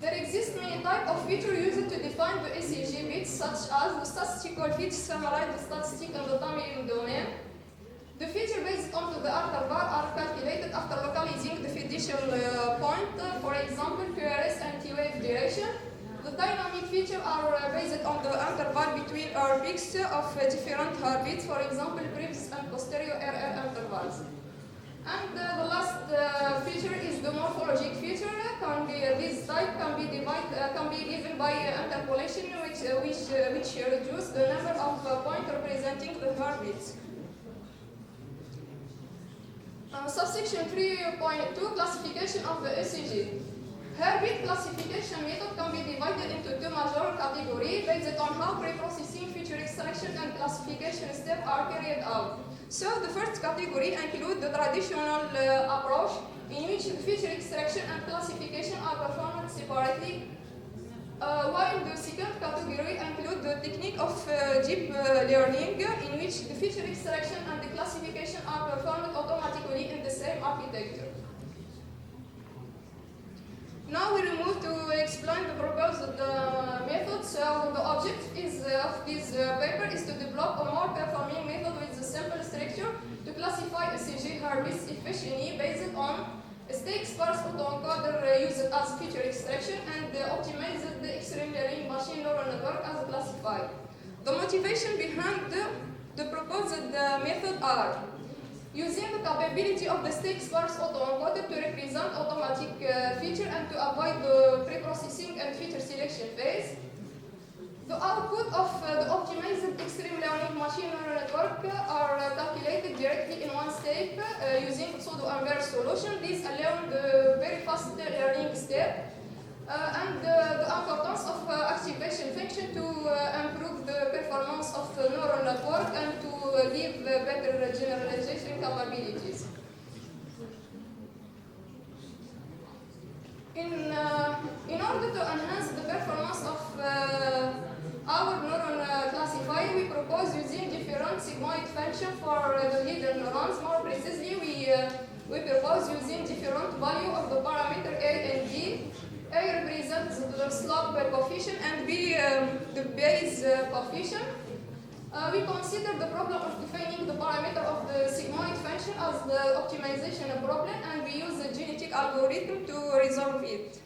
There exist many types of features used to define the ECG bits, such as the statistical features summarize the statistic in the time domain. The features based on the interval are calculated after localizing the fiducial point, for example, QRS and T-wave duration. The dynamic features are based on the interval between peaks of different heartbeats, for example, previous and posterior RR intervals. And the last feature is the morphologic feature. This type can be given by interpolation, which reduces the number of points representing the heartbeats. Subsection 3.2, classification of the ECG. Heartbeat classification method can be divided into 2 major categories based on how pre-processing, feature extraction, and classification steps are carried out. So the first category includes the traditional approach, in which the feature extraction and classification are performed separately, while the second category includes the technique of deep learning, in which the feature extraction and the classification are performed automatically in the same architecture. Now we will move to explain the proposed method. So the object of this paper is to develop a more performing method with a simple structure to classify ECG heartbeats efficiently based on a stick sparse autoencoder used as feature extraction and optimize the extreme learning machine neural network as classified. The motivation behind the proposed method are capability of the state-sparse autoencoder to represent automatic feature and to avoid the pre-processing and feature selection phase. The output of the optimized extreme learning machine neural network are calculated directly in one step using pseudo-inverse solution. This allows the very fast learning step and the importance of activation function to improve the performance of the neural network and to give better generalization capabilities. In order to enhance the performance of our neuron classifier, we propose using different sigmoid function for the hidden neurons. More precisely, we propose using different value of the parameter A and B. A represents the slope coefficient and B the base coefficient. We consider the problem of defining the parameter of the sigmoid function as the optimization problem, and we use the genetic algorithm to resolve it.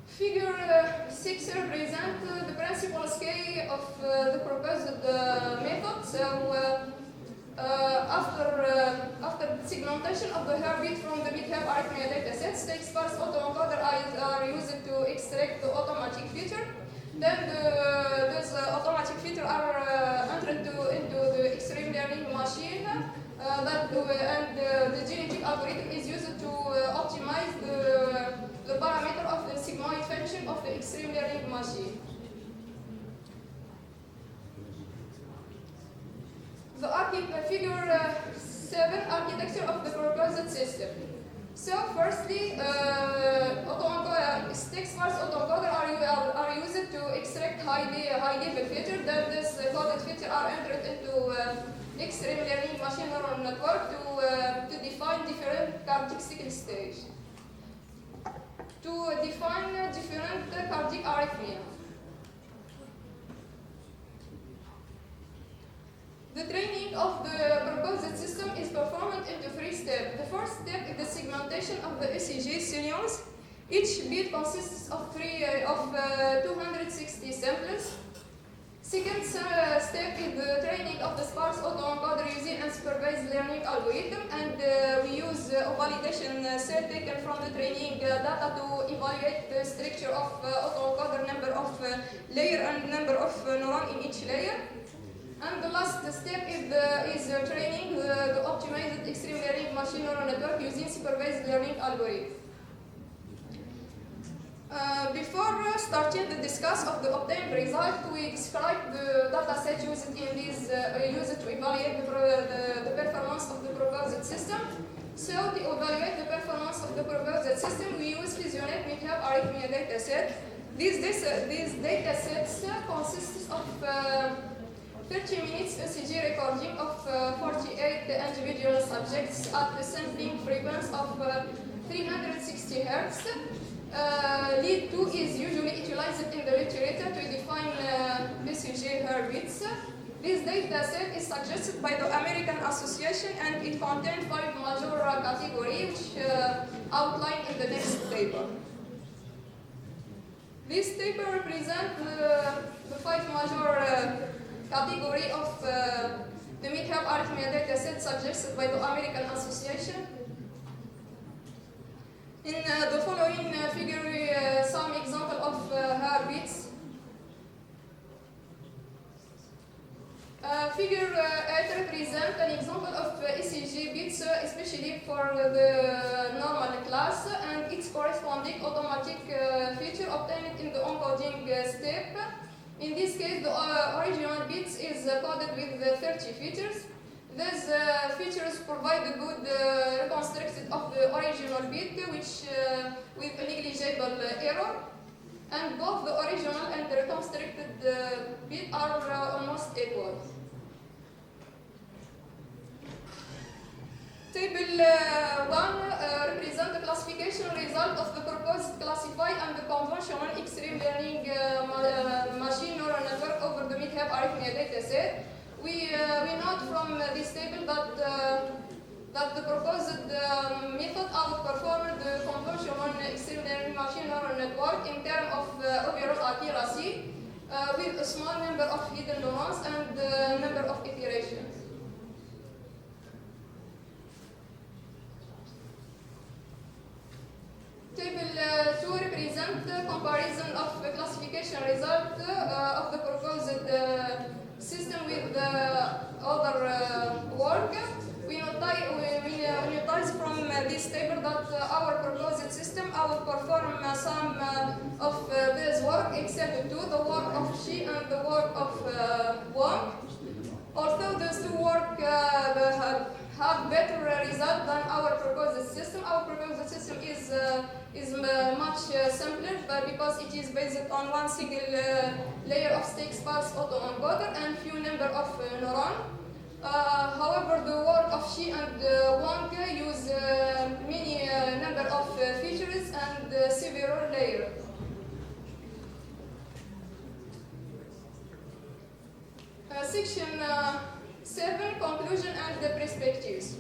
Figure 6 represents the principal scale of the proposed method. So, after segmentation of the heartbeat from the MidHealth arrhythmia dataset, state-sparse autoencoder are used to extract the automatic feature. Then those automatic features are entered into the extreme learning machine, and the genetic algorithm is used to optimize the parameter of the sigmoid function of the extreme learning machine. The figure 7 architecture of the proposed system. So firstly, state-sparse autoencoder are used to extract high-level features. Then this coded feature are entered into extreme learning machine neural network to define different characteristic stage. To define different cardiac arrhythmia. The training of the proposed system is performed into 3 steps. The first step is the segmentation of the ECG signals. Each bit consists of 260 samples. Second step is the training of the sparse autoencoder using unsupervised learning algorithm, and we use a validation set taken from the training data to evaluate the structure of autoencoder, number of layer and number of neuron in each layer. And the last step is training the optimized extreme learning machine neural network using supervised learning algorithm. Before starting the discuss of the obtained result, we describe the dataset used in this used to evaluate the performance of the proposed system. So to evaluate the performance of the proposed system, we use Physionet MidHealth arrhythmia dataset. These datasets consist of 30 minutes ECG recording of 48 individual subjects at the sampling frequency of 360 Hz. Lead 2 is usually utilized in the literature to define ECG heartbeats. This dataset is suggested by the American Association, and it contains 5 major categories, which outlined in the next table. This table represents the 5 major category of the MidHealth arrhythmia dataset suggested by the American Association. In the following figure, some example of heartbeats. Figure 8 represents an example of ECG beats, especially for the normal class, and its corresponding automatic feature obtained in the encoding step. In this case, the original bits is coded with 30 features. These features provide a good reconstruction of the original bit, which with a negligible error. And both the original and the reconstructed bit are almost equal. Table 1 represents the classification result of the proposed classify and the conventional extreme learning machine neural network over the MidHealth arrhythmia dataset. We note from this table that the proposed method outperformed the conventional extreme learning machine neural network in terms of overall accuracy, with a small number of hidden neurons and number of iteration. other work, we notice from this table that our proposed system outperform some of this work except two, the work of Xi and the work of Wang. Although these two work have better result than our proposed system. Our proposed system is much simpler, but because it is based on one single layer of stakes pulse autoencoder and few number of neurons. However, the work of Xi and Wang use many number of features and several layers. Section 7, conclusion and the perspectives.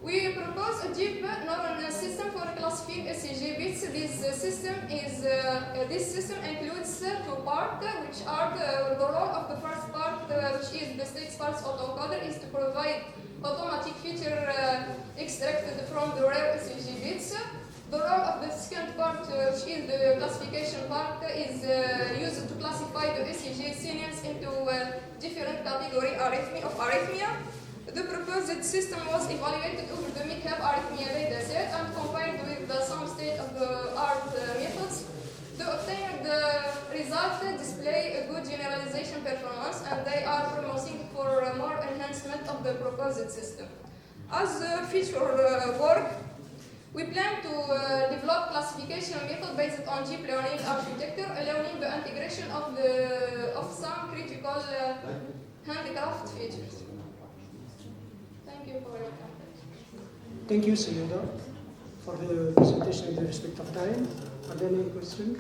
We propose a deep neural system for classifying ECG bits. This system includes two parts, which are the role of the first part, which is the stakes pulse autoencoder, is to provide automatic feature extracted from the rare ECG bits. The role of the second part, which is the classification part, is used to classify the ECG signals into different categories of arrhythmia. The proposed system was evaluated over the MICAP arrhythmia dataset and combined with some state-of-the-art methods. The obtained results display a good generalization performance, and they are promising for more enhancement of the proposed system. As future work, we plan to develop classification method based on deep learning architecture, allowing the integration of some critical handcraft features. Thank you for your attention. Thank you, Sayeda, for the presentation in the respect of time. Are there any questions?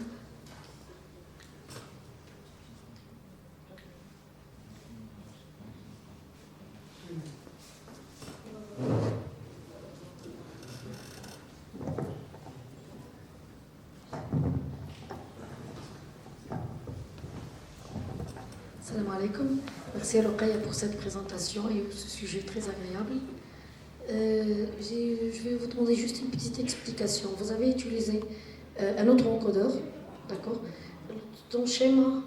Salam alaikum. Merci Rokhaya pour cette présentation et ce sujet très agréable. Je vais vous demander juste une petite explication. Vous avez utilisé un autre encodeur, d'accord? Ton schéma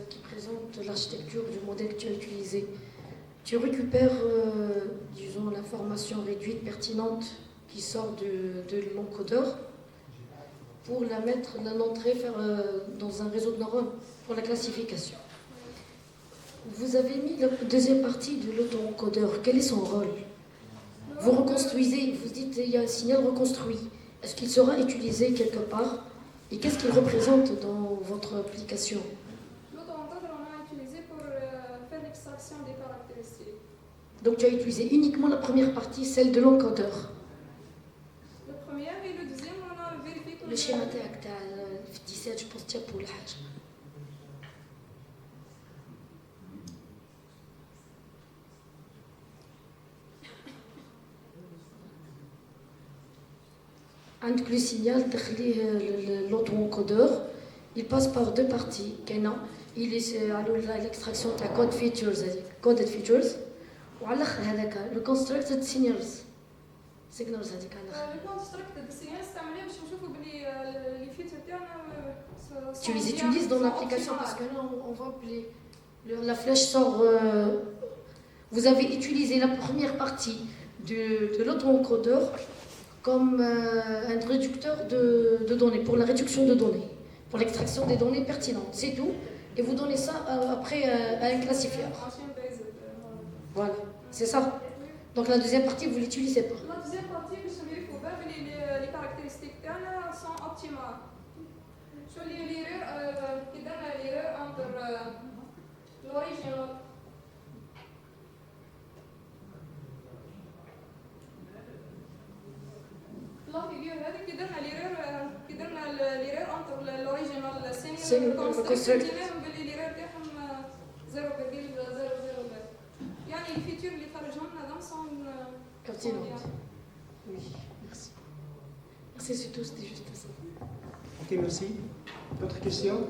qui présente l'architecture du modèle que tu as utilisé, tu récupères, disons, l'information réduite pertinente qui sort de l'encodeur pour l'entrer dans un réseau de neurones pour la classification. Vous avez mis la deuxième partie de l'auto-encodeur. Quel est son rôle? Vous reconstruisez, vous dites il y a un signal reconstruit. Est-ce qu'il sera utilisé quelque part? Et qu'est-ce qu'il représente dans votre application? L'auto-encodeur, on a utilisé pour faire l'extraction des caractéristiques. Donc tu as utilisé uniquement la première partie, celle de l'encodeur. Le premier et le deuxième, on a vérifié tout le schéma تاعك تاع 17 je pense تشابه ولا حاجه. عندك le signal تخليه l'auto-encodeur, il passe par deux parties. Il est à l'extraction تاع code features, coded features, وعلى الاخر هذاك le constructed signals هذيك على الاخر. Le constructed signals تعمليه باش نشوفوا بلي les features تاعنا. Tu les utilises dans l'application parce que là on voit que la flèche sort. Vous avez utilisé la première partie de l'auto-encodeur comme un réducteur de données, pour la réduction de données, pour l'extraction des données pertinentes, c'est tout. Et vous donnez ça après à un classifieur. Voilà, c'est ça. Donc la deuxième partie, vous ne l'utilisez pas. La deuxième partie, je vais les caractéristiques sont optimales. Sur l'erreur entre l'original. La figure هذه كي درنا l'erreur entre l'original signal والconstructed بلي l'erreur تاعهم 0,000. يعني الفيتشر اللي خرجوا لنا هذا sont pertinentes. Oui, merci. Merci, c'est tout, c'était juste ça. Ok, merci. D'autres questions?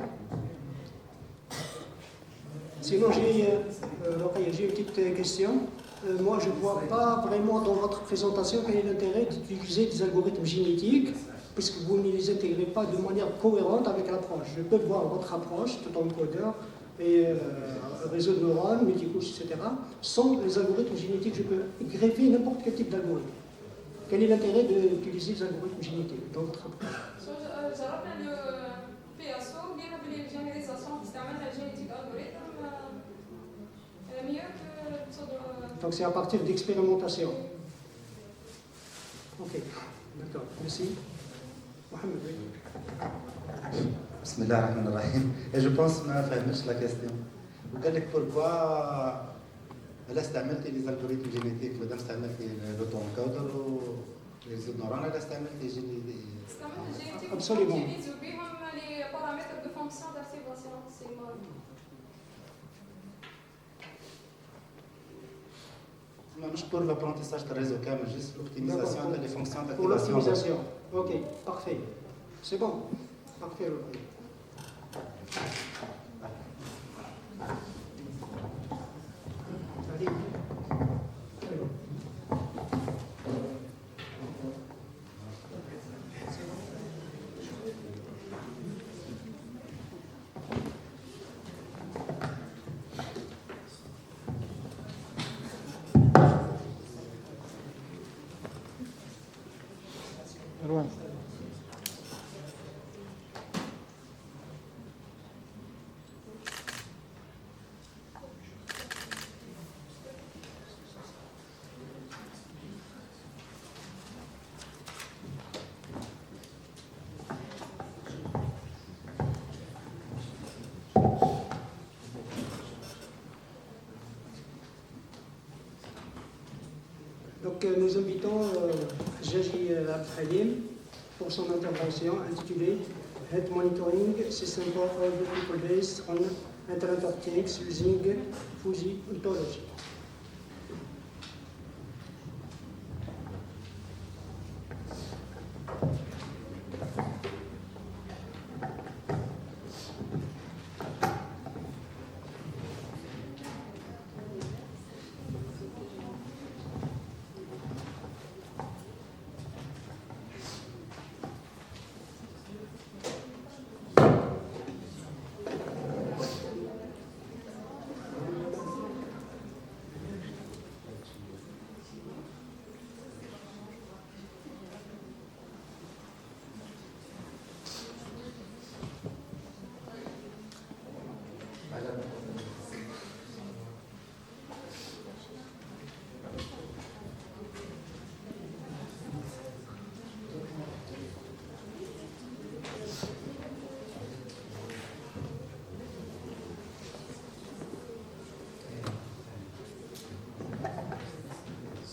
Sinon, j'ai une petite question. Moi, je ne vois pas vraiment dans votre présentation quel est l'intérêt d'utiliser des algorithmes génétiques, puisque vous ne les intégrez pas de manière cohérente avec l'approche. Je peux voir votre approche, tout encodeur, et réseau de neurones, multicouches, etc. Sans les algorithmes génétiques, je peux greffer n'importe quel type d'algorithme. Quel est l'intérêt d'utiliser les algorithmes génétiques dans votre approche? جربنا البي اس او لقينا بالجينيريزاسيون استعملنا الجينيتيك الجوريثم mieux que le pseudo. Donc c'est à partir d'expérimentation. Ok, d'accord, merci. Mohamed, oui. Bismillah ar-Rahman ar-Rahim. Et je pense ما فهمتش la question. وقال لك pourquoi هل استعملتي les algorithmes génétiques مادام استعملتي l'auto encoder و les neurones هل استعملتي استعملنا الجينيتيك Absolument. نوتيليزو بهم لي بارامتر دو فونكسيون داكتيفاسيون سيمبل. مش pour l'apprentissage de réseau كامل juste l'optimisation D'accord. des fonctions Pour d'activation. l'optimisation. Ok, parfait. C'est bon. Parfait. Allez. مروان. Donc nous invitons Jaji Abdhalim pour son intervention intitulée Health Monitoring System for all the people based on Internet of Things using Fuzzy Ontology.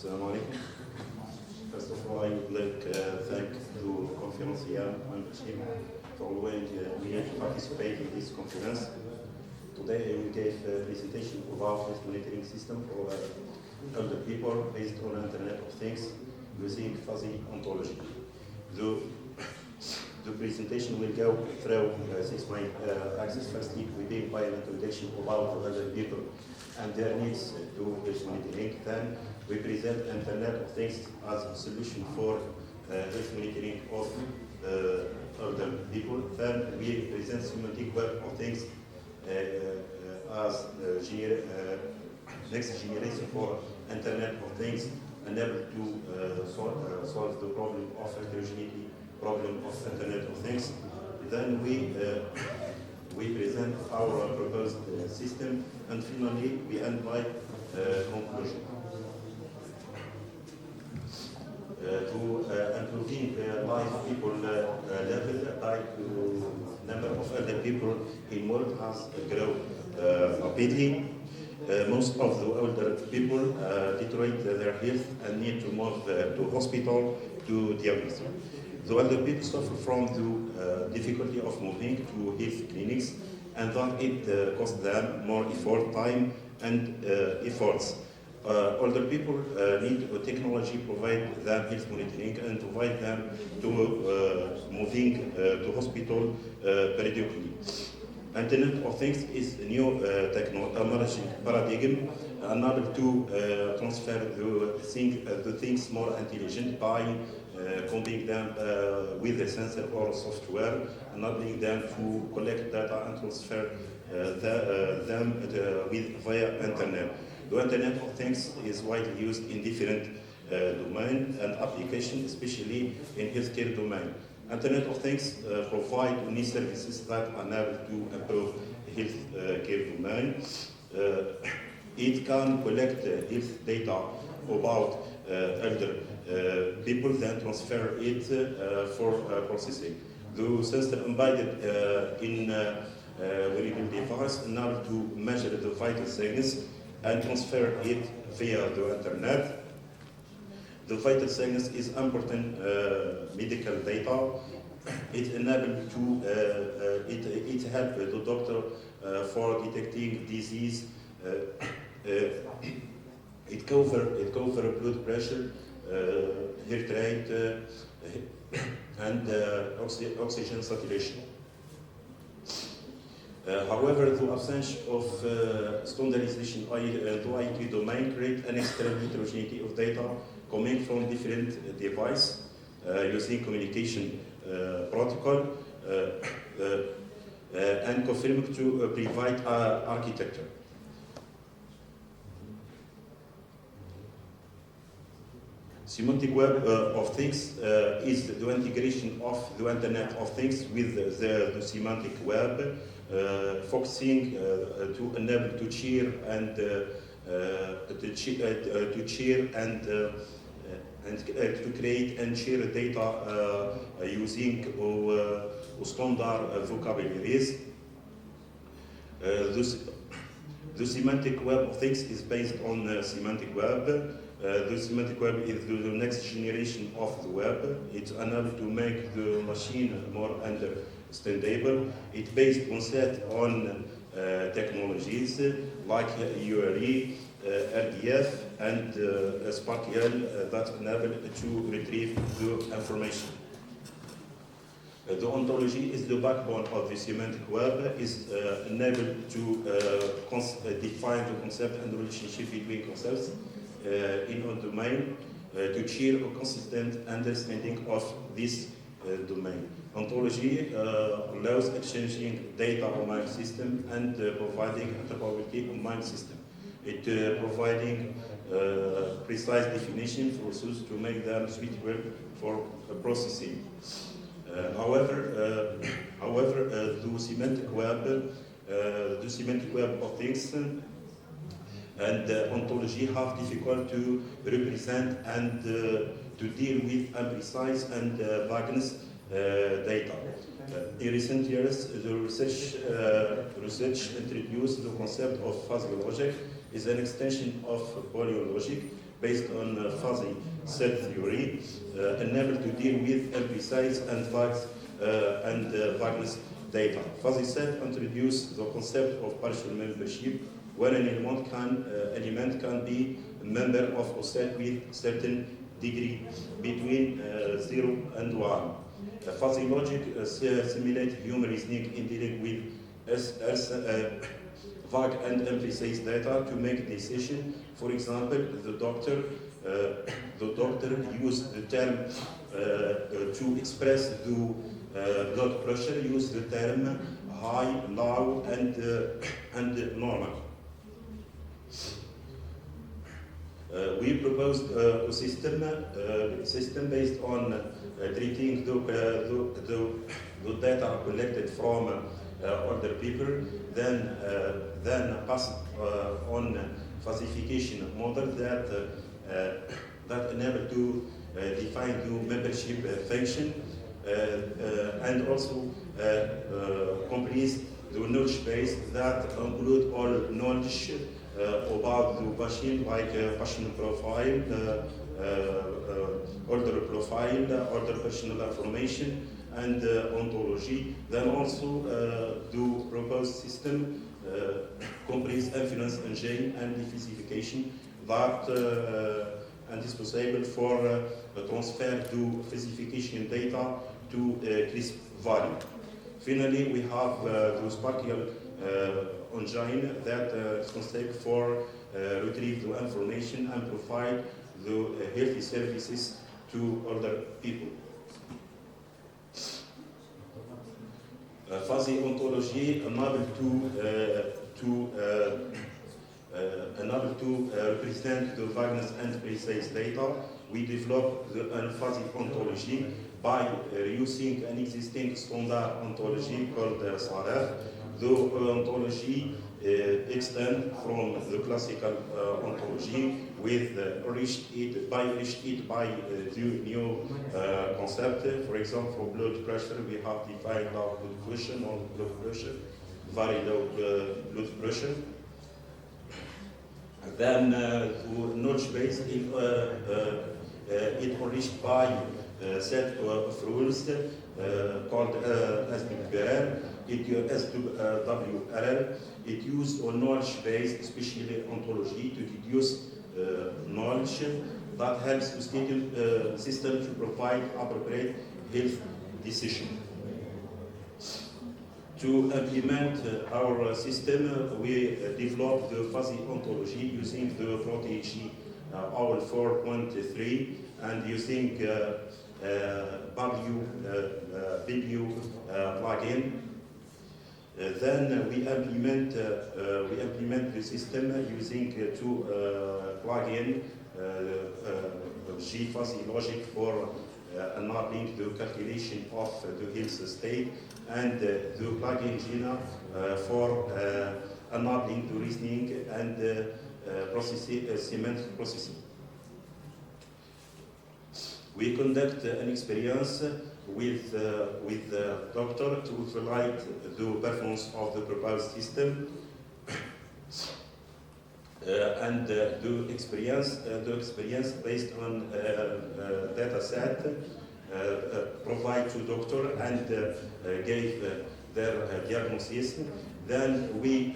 Assalamu alaikum. First of all, I would like to thank the conferencia and the team for allowing me to participate in this conference. Today I will give a presentation about this monitoring system for elder people based on Internet of Things using fuzzy ontology. The presentation will go through 6 main axes. Firstly, we begin by an introduction about the elder people and their needs to this monitoring. Then we present Internet of Things as a solution for health monitoring of elder people. Then we present semantic web of things as next generation for Internet of Things, enable to solve the problem of heterogeneity, problem of Internet of Things. Then we present our proposed system, and finally we end by conclusion. To improving life people level, like number of elder people in world has grown rapidly. Most of the older people deteriorate their health and need to move to hospital to diagnosis. The elder people suffer from the difficulty of moving to health clinics, and that it costs them more effort, time, and efforts. Older people need technology provide them health monitoring and provide them to moving to hospital periodically. Internet of Things is a new emerging paradigm, enable to transfer the things more intelligent by combining them with a sensor or software, enabling them to collect data and transfer via internet. The Internet of Things is widely used in different domains and applications, especially in healthcare domain. Internet of Things provide unique services that enable to improve health care domain. It can collect health data about elder people, then transfer it for processing. The sensor embedded in wearable device enable to measure the vital signs and transfer it via the internet. The vital signs is important medical data. It enables to it help the doctor for detecting disease. It cover blood pressure, heart rate, and oxygen saturation. However, the absence of standardization to IT domain create an extreme heterogeneity of data coming from different devices using communication protocol and confirming to provide architecture. Semantic Web of Things is the integration of the Internet of Things with the semantic web, focusing to enable to share and to create and share data using standard vocabularies. The semantic web of things is based on semantic web. The semantic web is the next generation of the web. It's enabled to make the machine more understandable. It's based on technologies like URI, RDF, and SPARQL that enable to retrieve the information. The ontology is the backbone of the semantic web, is enabled to define the concept and the relationship between concepts in a domain to achieve a consistent understanding of this domain. Ontology allows exchanging data among systems and providing interoperability among systems. It providing precise definition for sources to make them suitable for processing. However, the semantic web of things and ontology have difficult to represent and to deal with imprecise and vagueness data. In recent years, the research introduced the concept of fuzzy logic is an extension of Boolean logic based on fuzzy set theory, enabled to deal with imprecise and vagueness data. Fuzzy set introduced the concept of partial membership, where an element can be a member of a set with certain degree between 0 and 1. Fuzzy logic simulates human reasoning in dealing with vague and imprecise data to make decisions. For example, the doctor used the term to express the blood pressure, used the term high, low, and normal. We proposed a system based on treating the data collected from older people, then passed on falsification model that enable to define the membership function and also complete the knowledge base that include all knowledge about the patient, like patient profile, older profile, older personal information, and ontology. Then also the proposed system completes inference engine and classification that and is possible for transfer to classification data to crisp value. Finally, we have the SPARQL engine that is conceived for retrieve the information and provide the healthy services to other people. Fuzzy ontology enable to represent the vagueness and precise data. We develop a fuzzy ontology by using an existing standard ontology called SRF. The ontology extends from the classical ontology with enriched by the new concept. For example, for blood pressure, we have defined our blood pressure or blood pressure, very low blood pressure. Then to knowledge base, it enriched by a set of rules called SWRL. It used a knowledge base, especially ontology, to deduce knowledge that helps the system to provide appropriate health decision. To implement our system, we developed the fuzzy ontology using the Protege OWL 4.3 and using Biblio plugin. Then we implement the system using two plugins, gFuzzy Logic for enabling the calculation of the health state, and the plugin Gina for enabling the reasoning and semantic processing. We conduct an experience with the doctor to evaluate the performance of the proposed system, and the experience based on data set provide to doctor and gave their diagnosis. Then we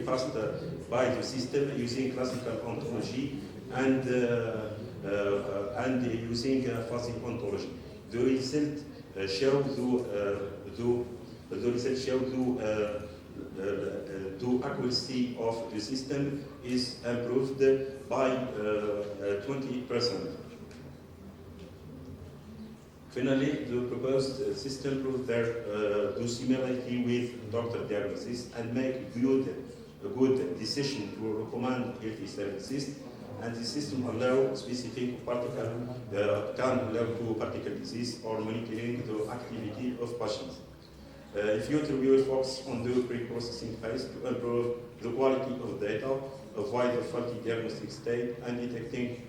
passed by the system using classical ontology and using fuzzy ontology. The result show the accuracy of the system is improved by 20%. Finally, the proposed system proves the similarity with doctor diagnosis and make a good decision to recommend healthy services. And the system allow specific particle can allow to particle disease or monitoring the activity of patients. If you will focus on the pre-processing phase to improve the quality of data, avoid the faulty diagnostic state, and detecting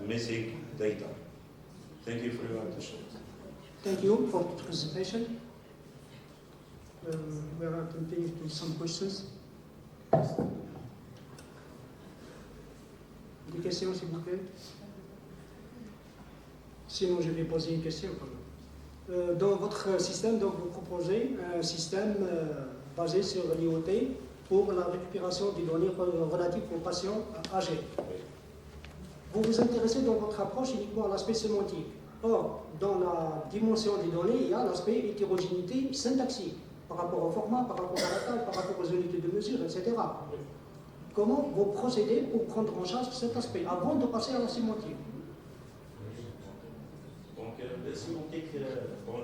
missing data. Thank you for your attention. Thank you for the presentation. We are continuing to some questions. Des questions, s'il vous plaît? Sinon, je vais poser une question. Dans votre système, donc, vous proposez un système basé sur l'IoT pour la récupération des données relatives aux patients âgés. Vous vous intéressez dans votre approche uniquement à l'aspect sémantique. Or, dans la dimension des données, il y a l'aspect hétérogénéité syntaxique par rapport au format, par rapport à la taille, par rapport aux unités de mesure, etc. Comment vous procédez pour prendre en charge cet aspect avant de passer à la sémantique? Donc, la sémantique, on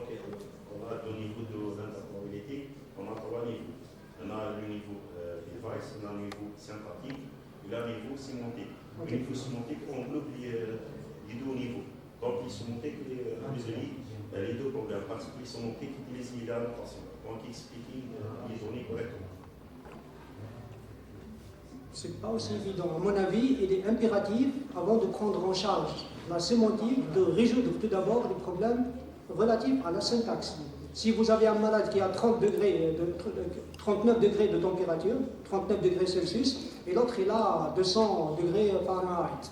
a au niveau de l'interprétabilité, on a trois niveaux. On a le niveau device, on a le niveau syntactique et le niveau sémantique. Le niveau sémantique englobe les deux niveaux. Donc, les sémantiques résolent les deux problèmes parce que les sémantiques utilisent l'annotation, donc expliquent les données correctement. C'est pas aussi évident. À mon avis, il est impératif, avant de prendre en charge la sémantique, de résoudre tout d'abord les problèmes relatifs à la syntaxe. Si vous avez un malade qui a 39 degrés de température, 39 degrés Celsius, et l'autre il a 200 degrés Fahrenheit,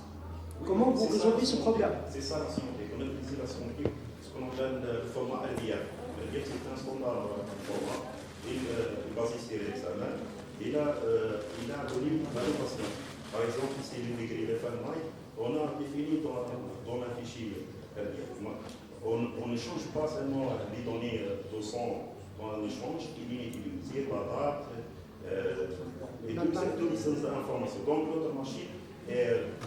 comment vous résolvez ce problème? C'est ça la sémantique. On utilise la sémantique, ce qu'on appelle le format RDF. RDF, c'est un standard format, basé sur l'examen. Il a donné la notation. Par exemple, ici, le degré de Fahrenheit, on a défini dans un fichier RDF. On ne change pas seulement les données de son dans un échange, il est utilisé la date et toutes ces informations. Donc, l'autre machine,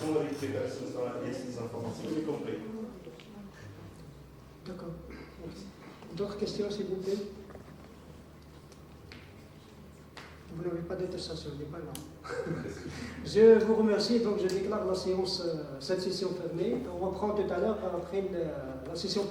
pour la récupération de ces informations, est complète. D'accord. D'autres questions, s'il vous plaît? Vous n'avez pas d'attestation, il n'est pas là. Je vous remercie, donc je déclare la séance, cette session fermée. On reprend tout à l'heure après la session.